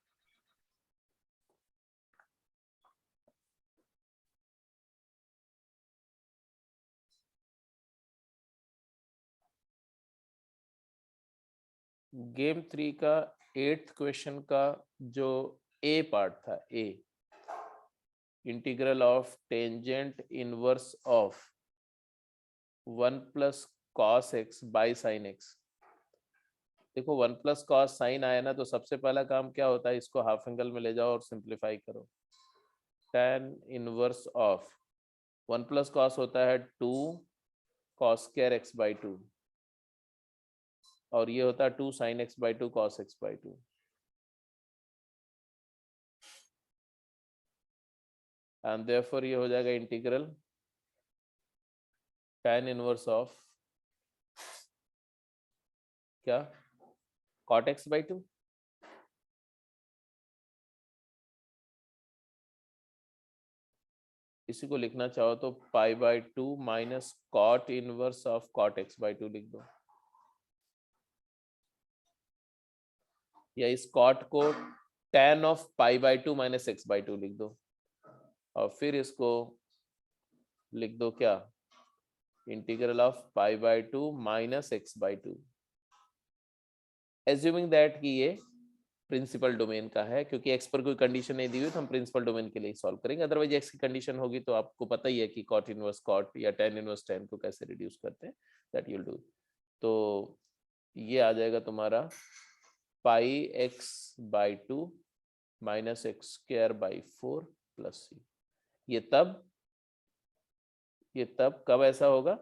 Game 3 का 8th क्वेश्चन का जो ए पार्ट था, A integral of tangent inverse of 1 plus cos x by sine X. देखो 1 प्लस कॉस साइन आया ना, तो सबसे पहला काम क्या होता है, इसको हाफ एंगल में ले जाओ और सिंप्लीफाई करो। tan inverse of 1 plus cos होता है 2 कॉस स्क्वायर एक्स बाई 2, और ये होता है 2 sine x by 2 cos x by 2। And therefore ये हो जाएगा इंटीग्रल tan इनवर्स ऑफ क्या, cot x बाई 2। इसी को लिखना चाहो तो pi by 2 minus cot inverse of cot x by 2 लिख दो, या इस कॉट को tan of pi by 2 minus x by 2 लिख दो, और फिर इसको लिख दो क्या, integral of pi by 2 minus x by 2, assuming that कि ये प्रिंसिपल डोमेन का है, क्योंकि एक्स पर कोई कंडीशन नहीं दी हुई तो हम प्रिंसिपल डोमेन के लिए सॉल्व करेंगे। अदरवाइज एक्स की कंडीशन होगी तो आपको पता ही है कि कॉट इनवर्स कॉट या tan इनवर्स tan को कैसे रिड्यूस करते हैं, दैट यू विल डू। तो ये आ जाएगा तुम्हारा pi X by 2 minus x square by 4 plus सी। ये तब कब ऐसा होगा,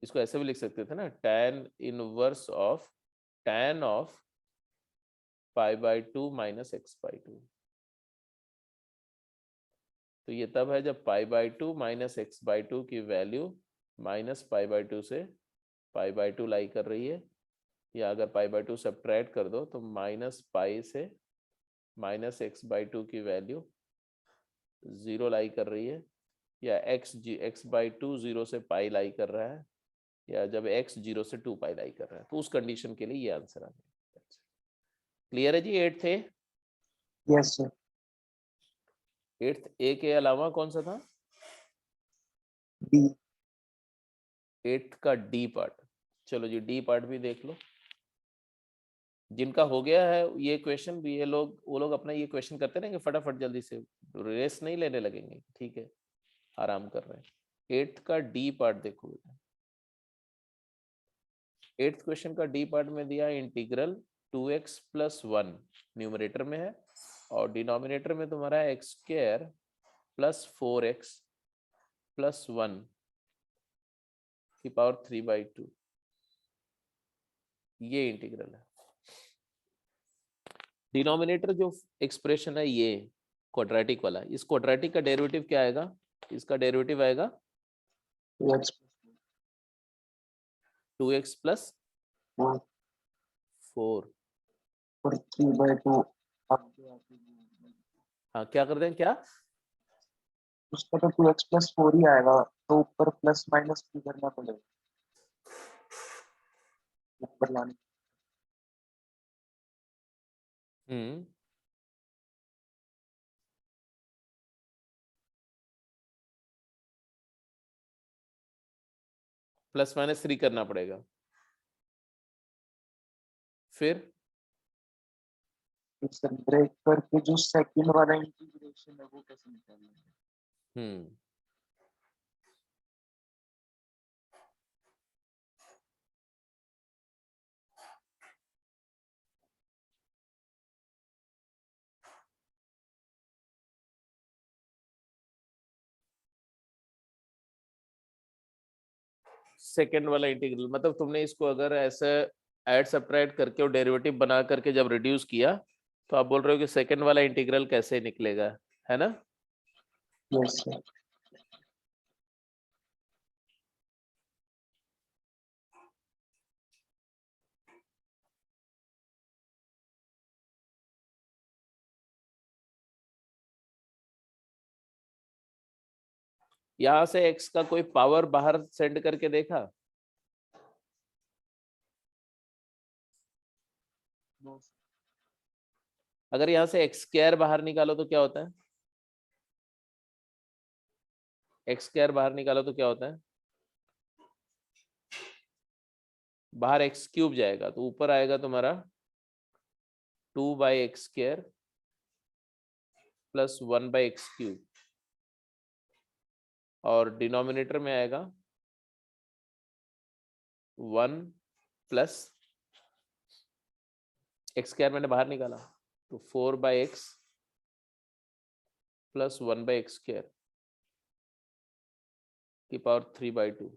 इसको ऐसे भी लिख सकते थे ना, tan inverse of tan of pi by 2 minus x by 2। तो ये तब है जब पाई बाई 2 माइनस एक्स बाई 2 की वैल्यू माइनस पाई बाई 2 से पाई बाई 2 लाई कर रही है, या अगर पाई बाई 2 सब्ट्रैक्ट कर दो तो माइनस पाई से माइनस एक्स बाई 2 की वैल्यू 0 लाई कर रही है, या एक्स बाई 2 0 से पाई लाई कर रहा है, या जब x 0 से 2 पाई लाई कर रहा है, तो उस कंडीशन के लिए ये आंसर आ गया। क्लियर है जी? 8th ए, Yes sir. 8th ए के अलावा कौन सा था? D. 8th का डी पार्ट, चलो जी डी पार्ट भी देख लो। जिनका हो गया है ये क्वेश्चन भी, ये लोग वो लोग अपना ये क्वेश्चन करते रहेंगे फटाफट, जल्दी से रेस नहीं लेने लगेंगे, ठीक है, आराम कर रहे हैं। 8th का डी पार्ट देखो बेटा, 8th क्वेश्चन का डी पार्ट में दिया इंटीग्रल 2x + 1 न्यूमरेटर में है, और डिनोमिनेटर में तुम्हारा है x² + 4x + 1 की पावर 3/2, ये इंटीग्रल है। डिनोमिनेटर जो एक्सप्रेशन है ये क्वाड्रेटिक वाला, इस क्वाड्रेटिक का डेरिवेटिव क्या आएगा? इसका डेरिवेटिव आएगा 2x + 4 और 3/2 हाँ क्या कर दें, क्या उसका तो 2x + 4 ही आएगा, तो ऊपर प्लस माइनस 3 करना पड़ेगा ऊपर लाने। +-3 करना पड़ेगा, फिर सर ब्रेक करके जो सेकंड वाला इंटीग्रेशन है वो कैसे निकालेंगे? सेकेंड वाला इंटीग्रल मतलब तुमने इसको अगर ऐसे ऐड सब्ट्रैक्ट करके और डेरिवेटिव बना करके जब रिड्यूस किया, तो आप बोल रहे हो कि सेकेंड वाला इंटीग्रल कैसे निकलेगा, है ना? Yes sir. यहां से x का कोई पावर बाहर सेंड करके देखा? अगर यहां से x² बाहर निकालो तो क्या होता है? x² बाहर निकालो तो क्या होता है? बाहर x³ जाएगा तो ऊपर आएगा तुम्हारा 2/x² + 1/x³, और डिनोमिनेटर में आएगा 1 + x² मैंने बाहर निकाला तो 4/x + 1/x² की पावर 3/2।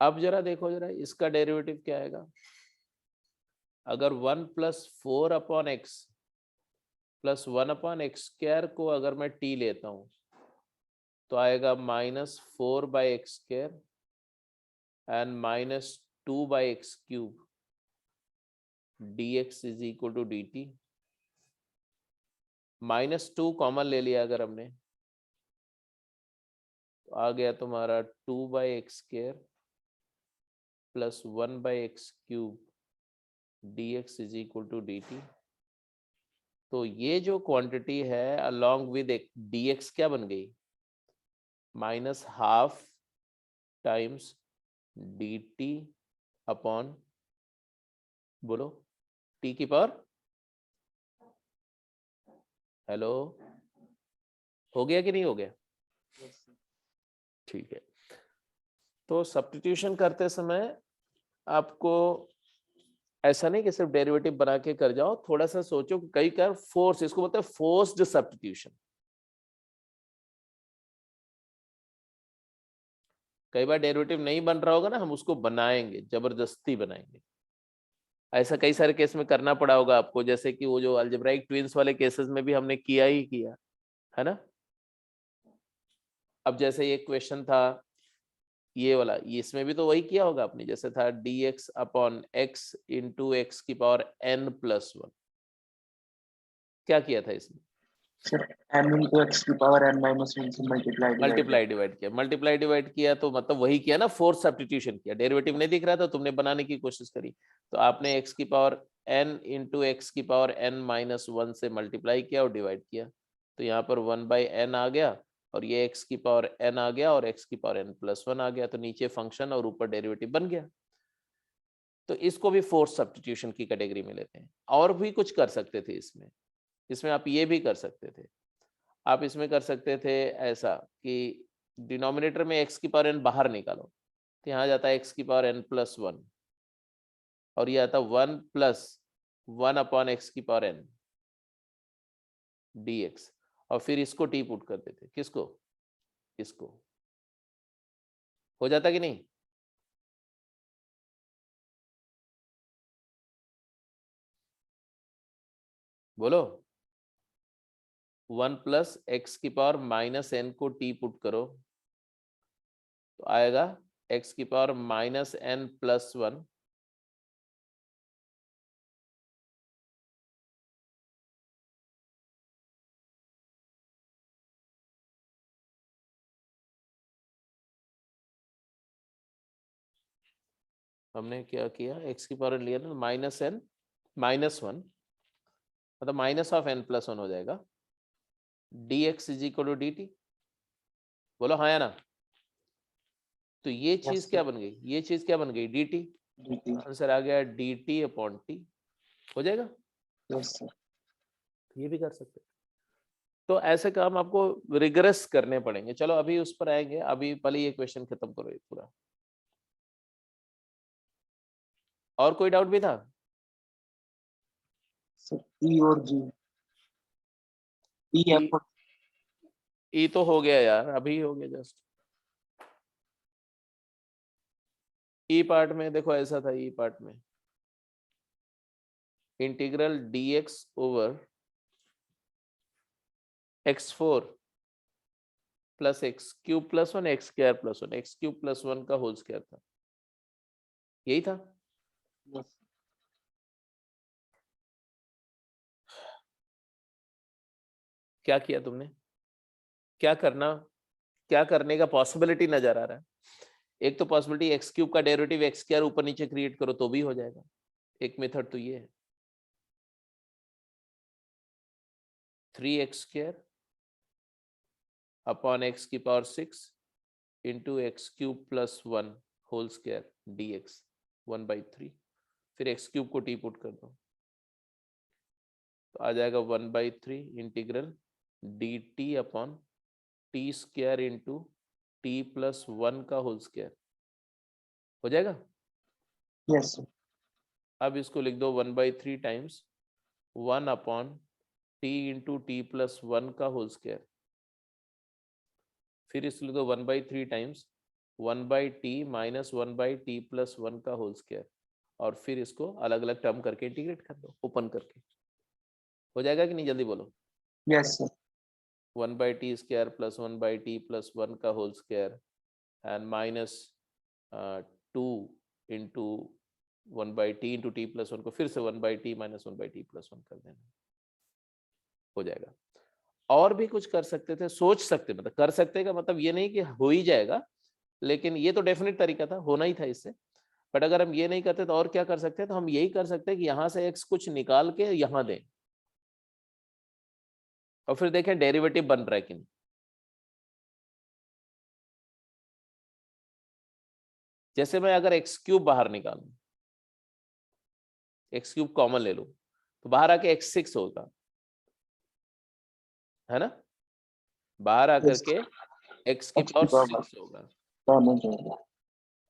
अब जरा देखो जरा इसका डेरिवेटिव क्या आएगा? अगर 1 + 4/x + 1/x² को अगर मैं t लेता हूं तो आएगा -4/x² and -2/x³ dx = dt। -2 common ले लिया अगर हमने तो आ गया तुम्हारा 2/x² + 1/x³ dx = dt। तो ये जो क्वांटिटी है अलोंग विद dx क्या बन गई? -½ टाइम्स dt अपॉन, बोलो, t की पावर, हेलो, हो गया कि नहीं हो गया? ठीक है, तो सब्स्टिट्यूशन करते समय आपको ऐसा नहीं कि सिर्फ डेरिवेटिव बना के कर जाओ, थोड़ा सा सोचो कि कई बार फोर्स, इसको बोलते हैं फोर्स्ड सब्स्टिट्यूशन। कई बार डेरिवेटिव नहीं बन रहा होगा ना, हम उसको बनाएंगे, जबरदस्ती बनाएंगे। ऐसा कई सारे केस में करना पड़ा होगा आपको, जैसे कि वो जो अलजेब्राइक ट्विंस वाले केसेस में भी हमने किया ही किया है ना। अब जैसे ये क्वेश्चन था ये वाला, इसमें भी तो वही किया होगा आपने, जैसे था dx upon x into x की पावर n+1, क्या किया था इसमें? सर m into x की पावर n minus 1 से मल्टीप्लाई डिवाइड किया, मल्टीप्लाई डिवाइड किया तो मतलब वही किया ना, फोर्स सब्स्टिट्यूशन किया। डेरिवेटिव नहीं दिख रहा था, तुमने बनाने की कोशिश करी, तो आपने x की पावर n इंटू x की पावर n-1 से मल्टीप्लाई किया और डिवाइड किया, तो यहाँ पर 1/n आ गया, और ये x की पावर n आ गया और x की पावर n+1 आ गया, तो नीचे फंक्शन और ऊपर डेरिवेटिव बन गया। तो इसको भी फोर्स सब्स्टिट्यूशन की कैटेगरी में लेते हैं। और भी कुछ कर सकते थे इसमें आप ये भी कर सकते थे, आप इसमें कर सकते थे ऐसा कि डिनोमिनेटर में x की पावर n बाहर निकालो, तो यहाँ जाता है x की पावर n+1 और ये आता 1+1 / x की पावर n dx, और फिर इसको t पुट कर देते, किसको, इसको। हो जाता कि नहीं? बोलो। 1+x की पावर -n को t पुट करो तो आएगा x की पावर -n+1 हमने क्या किया, x की पावर लिया ना -n-1 मतलब -n+1 हो जाएगा, dx = dt। बोलो हाँ या ना? तो ये चीज क्या बन गई, ये चीज क्या बन गई, dt। आंसर आ गया dt/t। हो जाएगा? Yes sir. ये भी कर सकते हैं। तो ऐसे काम आपको रिगरस करने पड़ेंगे। चलो अभी उस पर आएंगे, अभी पहले ये क्वेश्चन खत्म करो ये पूरा। और कोई डाउट भी था? सर ई और जी, ई एफ ई तो हो गया यार, अभी हो गया जस्ट। ई पार्ट में देखो ऐसा था, ई पार्ट में integral dx over x4 + x³ + 1 x² + 1 x³ + 1 का होल स्क्वायर था, यही था। यस क्या किया तुमने, क्या करने का पॉसिबिलिटी नजर आ रहा है? एक तो पॉसिबिलिटी x³ का डेरिवेटिव x² ऊपर नीचे क्रिएट करो तो भी हो जाएगा, एक मेथड तो ये है 3x² / x की power 6 × x³ + 1 whole square dx 1/3, फिर x³ को t पुट कर दो तो आ जाएगा 1/3 इंटीग्रल dt/t² × t+1 का होल स्क्वायर। हो जाएगा? Yes sir. अब इसको लिख दो 1/3 टाइम्स 1/t × t+1 का होल स्क्वायर, फिर इसको लिख दो 1/3 टाइम्स 1/t - 1/t+1 का होल स्क्वायर, और फिर इसको अलग अलग टर्म करके इंटीग्रेट कर दो ओपन करके। हो जाएगा कि नहीं, जल्दी बोलो। Yes sir. 1/t² + 1/t+1 का whole square and -2 into 1/t × t+1 को फिर से 1/t - 1/t+1 कर देना, हो जाएगा। और भी कुछ कर सकते थे, सोच सकते, मतलब कर सकते का मतलब ये नहीं कि हो ही जाएगा, लेकिन ये तो डेफिनेट तरीका था, होना ही था इससे। बट अगर हम ये नहीं करते तो और क्या कर सकते हैं, तो हम यही कर सकते हैं कि यहाँ से x कुछ निकाल के यहाँ दें और फिर देखें डेरिवेटिव बन रहा है कि नहीं। जैसे मैं अगर x³ बाहर निकालूं, x³ कॉमन ले लूं तो बाहर आके x6 होगा, है ना? बाहर आकर के x की पावर 6 होगा।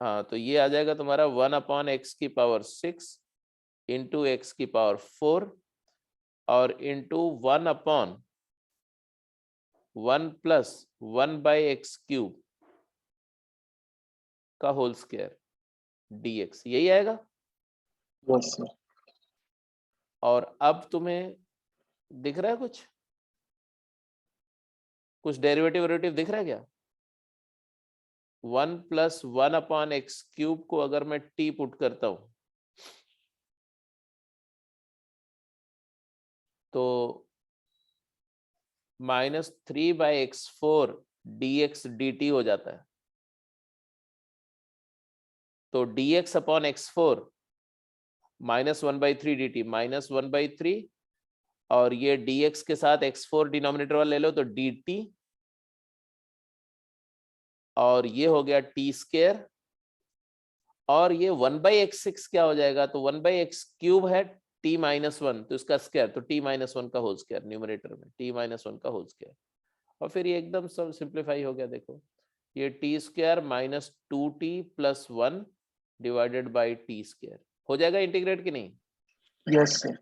हाँ, तो ये आ जाएगा तुम्हारा 1/x की पावर 6 इंटू x की पावर 4 और इंटू 1/1 + 1/x³ का होल स्क्वायर dx, यही आएगा। Yes sir. और अब तुम्हें दिख रहा है कुछ डेरिवेटिव दिख रहा है क्या? 1 + 1/x³ को अगर मैं t पुट करता हूं तो -3/x4 dx dt हो जाता है। तो dx/x4 -1/3 dt -1/3, और ये dx के साथ x4 डिनोमिनेटर वाला ले लो तो dt और ये हो गया टी स्क्वायर, और ये 1/x6 क्या हो जाएगा, तो 1/x³ है t-1, तो इसका स्क्वायर, तो t-1 का होल स्क्वायर न्यूमरेटर में, t-1 का होल स्क्वायर। और फिर ये एकदम सब सिंप्लीफाई हो गया, देखो ये T square minus 2t + 1 divided by T square हो जाएगा इंटीग्रेट कि नहीं। Yes sir.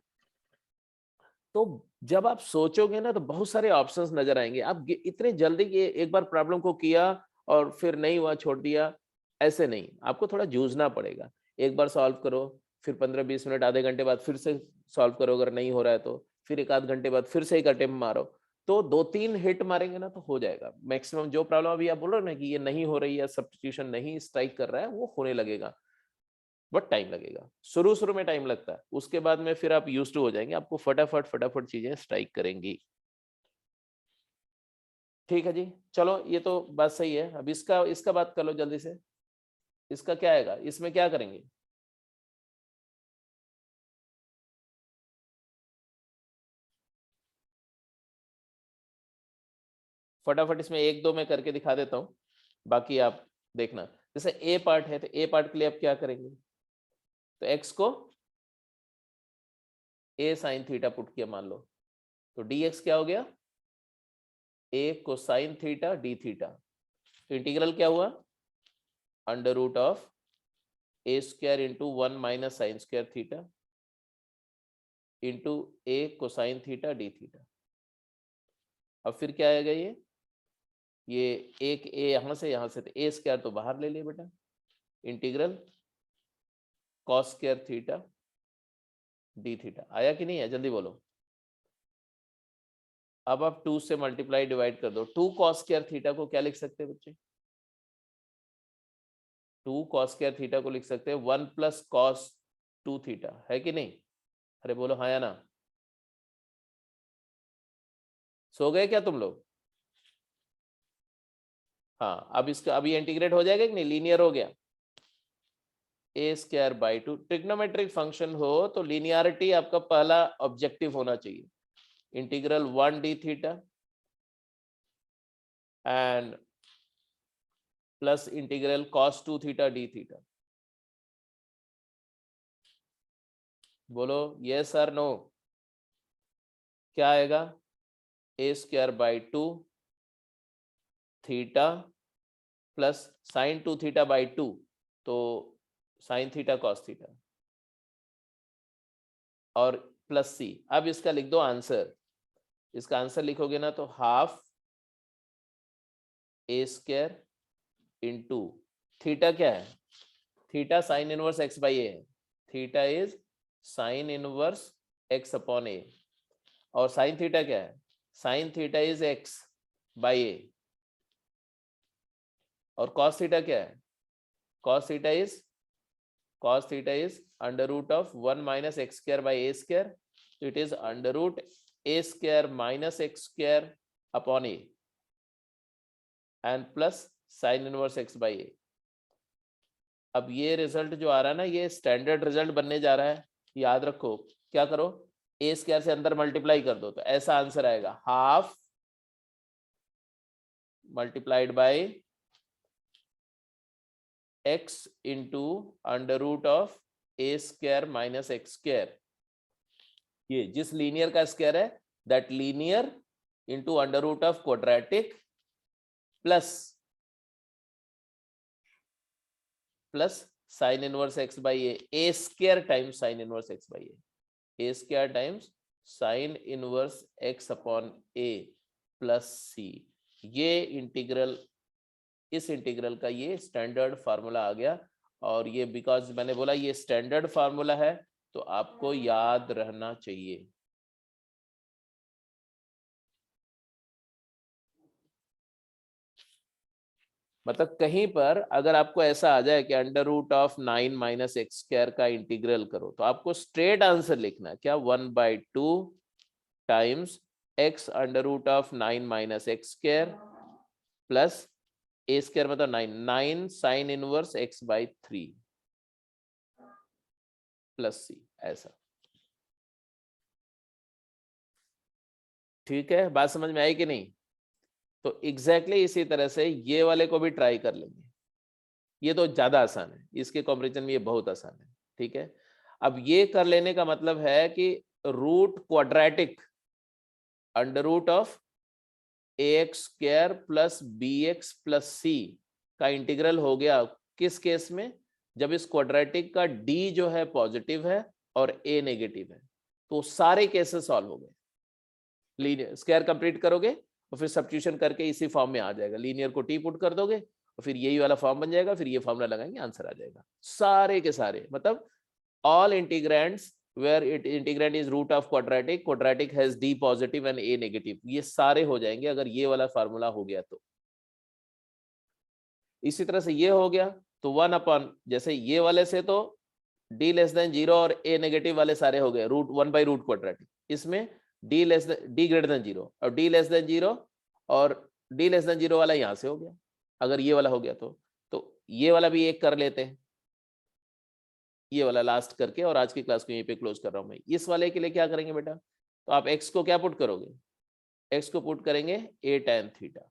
तो जब आप सोचोगे ना तो बहुत सारे ऑप्शंस नजर आएंगे। आप इतने जल्दी कि एक बार प्रॉब्लम को किया और फिर नहीं हुआ छोड़ दिया, ऐसे नहीं, आपको थोड़ा जूझना पड़ेगा। एक बार सॉल्व करो, फिर 15-20 मिनट आधे घंटे बाद फिर से सॉल्व करो, अगर नहीं हो रहा है तो फिर एक आध घंटे बाद फिर से एक अटेम्प्ट मारो, तो 2-3 हिट मारेंगे ना तो हो जाएगा मैक्सिमम। जो प्रॉब्लम अभी आप बोल रहे हो ना कि ये नहीं हो रही है, सब्स्टिट्यूशन नहीं स्ट्राइक कर रहा है, वो होने लगेगा, बट टाइम लगेगा, शुरू शुरू में टाइम लगता है, उसके बाद में फिर आप यूज्ड टू हो जाएंगे, आपको फटाफट फटाफट चीजें स्ट्राइक करेंगी। ठीक है जी, चलो ये तो बात सही है। अब इसका बात कर लो जल्दी से, इसका क्या आएगा, इसमें क्या करेंगे। फटाफट इसमें एक दो मैं करके दिखा देता हूं, बाकी आप देखना। जैसे ए पार्ट है, तो ए पार्ट के लिए आप क्या करेंगे, तो एक्स को ए साइन थीटा पुट किया मान लो, तो dx क्या हो गया, a cosine theta D theta. तो इंटीग्रल क्या हुआ, under root of a square into 1 minus sine square theta into a cosine theta D theta. अब फिर क्या आएगा, ये एक ए यहां से तो ए स्क्वायर तो बाहर ले लिए बेटा, integral cos square theta D theta. आया कि नहीं है, जल्दी बोलो। अब आप 2 से मल्टीप्लाई डिवाइड कर दो, 2 कॉस स्क्वायर थीटा को क्या लिख सकते हैं बच्चे, 2 कॉस स्क्वायर थीटा को लिख सकते हैं 1 + cos 2 थीटा, है कि नहीं। अरे बोलो हाँ या ना, सो गए क्या तुम लोग। हाँ, अब इसका अभी इंटीग्रेट हो जाएगा कि नहीं, लीनियर हो गया। A square by 2, trigonometric function हो तो लीनियरिटी आपका पहला ऑब्जेक्टिव होना चाहिए। Integral 1 D theta and plus integral cos 2 theta D theta. बोलो यस और नो, क्या आएगा, A square by 2 theta plus sine 2 theta by 2, तो साइन थीटा कॉस थीटा, और प्लस सी। अब इसका लिख दो आंसर, इसका आंसर लिखोगे ना तो half a square into theta क्या है, theta sine inverse x by a है, theta is sine inverse x upon a, और साइन थीटा क्या है, sine theta is x by a, और कॉस थीटा क्या है, cos theta is under root of 1 minus x square by a square, तो it is under root A square minus x square upon a and plus sine inverse x by ए। अब ये result जो आ रहा है ना, ये स्टैंडर्ड रिजल्ट बनने जा रहा है, याद रखो। क्या करो, ए स्क्वायर से अंदर मल्टीप्लाई कर दो, तो ऐसा आंसर आएगा, half multiplied by x into under root of a square minus x square. ये जिस लीनियर का स्क्वायर है, that linear into under root of quadratic plus sine inverse x by a square times sine inverse x by a square times sine inverse x upon a plus सी। ये integral, इस integral का ये standard formula आ गया। और ये because मैंने बोला ये स्टैंडर्ड फार्मूला है, तो आपको याद रहना चाहिए। मतलब कहीं पर अगर आपको ऐसा आ जाए कि under root of 9 minus x square का इंटीग्रल करो, तो आपको स्ट्रेट आंसर लिखना है क्या, 1/2 times x under root of 9 minus x square plus a square मतलब 9 sine inverse x by 3 plus c, ऐसा। ठीक है, बात समझ में आई कि नहीं। तो एग्जैक्टली इसी तरह से ये वाले को भी ट्राई कर लेंगे। ये तो ज्यादा आसान है, इसके कंपैरिजन में ये बहुत आसान है। ठीक है, अब ये कर लेने का मतलब है कि root quadratic under root of ax square plus bx plus c का इंटीग्रल हो गया। किस केस में? जब इस क्वाड्रेटिक का d जो है पॉजिटिव है और a नेगेटिव है, तो सारे केसेस सॉल्व हो गए। लीनियर स्क्वायर कंप्लीट करोगे और फिर सब्स्टिट्यूशन करके इसी फॉर्म में आ जाएगा। लीनियर को t पुट कर दोगे और फिर यही वाला फॉर्म बन जाएगा, फिर ये फॉर्मूला लगाएंगे, आंसर आ जाएगा। सारे के सारे, मतलब all integrands where integrand is root of quadratic has d positive and a negative, ये सारे हो जाएंगे अगर ये वाला फार्मूला हो गया तो। इसी तरह से ये हो गया तो 1 अपॉन, जैसे ये वाले से तो d लेस देन 0 और a नेगेटिव वाले सारे हो गए रूट 1 बाई रूट क्वाड्रेटिक। इसमें d ग्रेटर देन 0 और d लेस देन 0 और d लेस देन 0 वाला यहां से हो गया। अगर ये वाला हो गया तो ये वाला भी एक कर लेते हैं, ये वाला लास्ट करके, और आज की क्लास को यहीं पे क्लोज कर रहा हूं मैं। इस वाले के लिए क्या करेंगे बेटा? तो आप x को क्या पुट करोगे? x को पुट करेंगे a tan थीटा।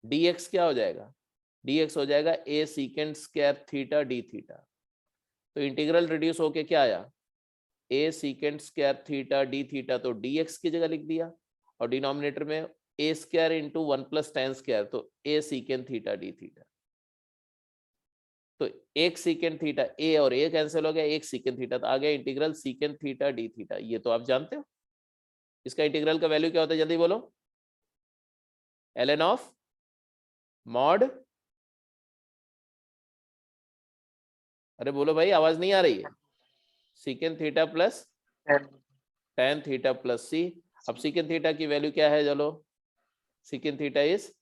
dx क्या हो जाएगा? dx हो जाएगा a secant square theta d theta. तो इंटीग्रल रिड्यूस होके क्या आया? a secant square theta d theta, तो dx की जगह लिख दिया और डिनोमिनेटर में a square into 1 plus tan square, तो a secant theta d theta. तो एक सीकेंट थीटा, ए और ए कैंसिल हो गया, एक सीकेंट थीटा, तो आ गया integral secant theta D theta. ये तो आप जानते हो। इसका इंटीग्रल का वैल्यू क्या होता है? जल्दी बोलो। ln ऑफ मॉड, अरे बोलो भाई, आवाज नहीं आ रही है। Secant theta plus tan theta plus सी। अब सीकेंट थीटा की वैल्यू क्या है? चलो, secant theta is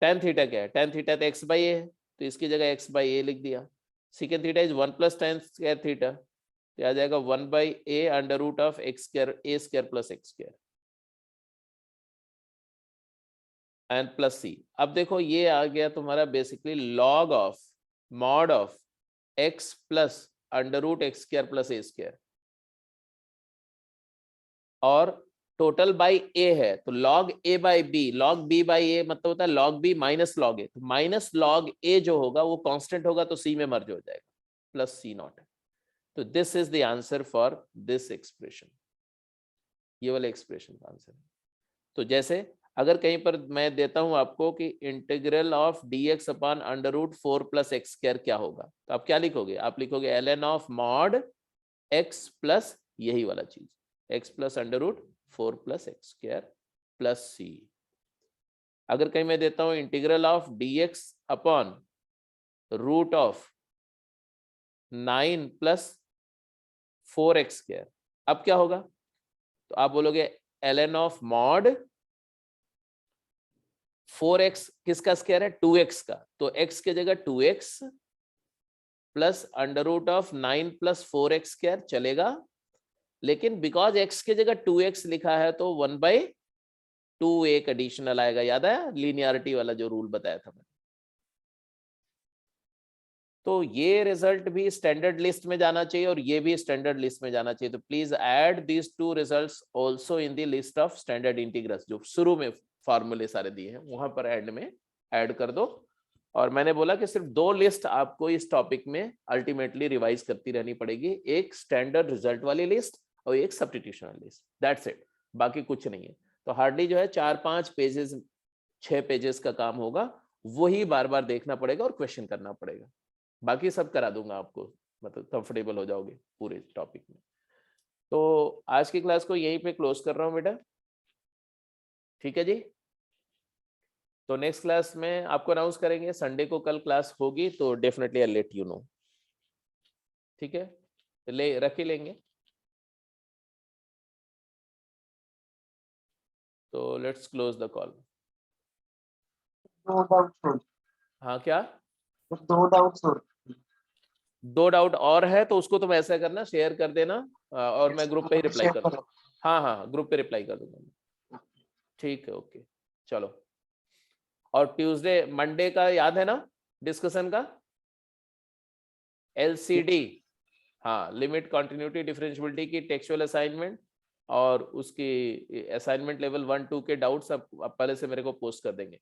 tan theta क्या है? tan थीटा तो x बाई ए है, तो इसकी जगह x बाई ए लिख दिया। Secant theta is 1 plus tan square theta, तो आ जाएगा 1 by a under root of x square, a square plus x square and plus सी। अब देखो ये आ गया तुम्हारा basically log of mod of x plus under root x square plus a square, और टोटल बाई ए है तो log a by b, log b by a मतलब होता है log b minus log a। तो माइनस log a जो होगा वो कांस्टेंट होगा तो c में मर्ज हो जाएगा, प्लस c नॉट है। तो this is the answer for this expression, ये वाला एक्सप्रेशन का आंसर है। तो जैसे अगर कहीं पर मैं देता हूं आपको कि integral of dx upon under root 4 plus x square क्या होगा, तो आप क्या लिखोगे? आप लिखोगे ln of mod x plus यही वाला चीज x plus under root 4 plus x square plus c. अगर कहीं मैं देता हूं integral of dx upon root of 9 plus 4x square, अब क्या होगा? तो आप बोलोगे ln ऑफ मॉड 4x किसका स्क्वायर है? 2x का, तो x के जगह 2x plus under root of 9 plus 4x square चलेगा, लेकिन बिकॉज x के जगह 2x लिखा है तो 1 बाई 2 एक एडिशनल आएगा। याद आया लीनियरिटी वाला जो रूल बताया था मैंने? तो ये रिजल्ट भी स्टैंडर्ड लिस्ट में जाना चाहिए और ये भी स्टैंडर्ड लिस्ट में जाना चाहिए। तो please add these two results also in the list of standard integrals, जो शुरू में फार्मूले सारे दिए हैं वहां पर एंड में ऐड कर दो। और मैंने बोला कि सिर्फ 2 लिस्ट आपको इस टॉपिक में अल्टीमेटली रिवाइज करती रहनी पड़ेगी, एक स्टैंडर्ड रिजल्ट वाली लिस्ट और एक सब्स्टिट्यूशन लिस्ट, दैट्स इट, बाकी कुछ नहीं है। तो हार्डली जो है 4-5 पेजेस 6 पेजेस का काम होगा, वही बार बार देखना पड़ेगा और क्वेश्चन करना पड़ेगा, बाकी सब करा दूंगा आपको, मतलब कंफर्टेबल हो जाओगे पूरे टॉपिक में। तो आज की क्लास को यहीं पे क्लोज कर रहा हूं बेटा, ठीक है जी। तो नेक्स्ट क्लास में आपको अनाउंस करेंगे, संडे को कल क्लास होगी तो definitely I let you know, ठीक है? ले रख ही लेंगे। तो लेट्स क्लोज द कॉल। दो डाउट हाँ क्या? 2 डाउट और है तो उसको तुम ऐसा करना, शेयर कर देना और मैं ग्रुप पे ही रिप्लाई कर दूंगा। हाँ ग्रुप पे रिप्लाई कर दूंगा, ठीक है? ओके चलो। और ट्यूसडे मंडे का याद है ना डिस्कशन का? LCD, हाँ लिमिट कंटिन्यूटी डिफरेंशियबिलिटी की टेक्सचुअल असाइनमेंट, और उसकी असाइनमेंट लेवल 1 2 के डाउट्स आप पहले से मेरे को पोस्ट कर देंगे।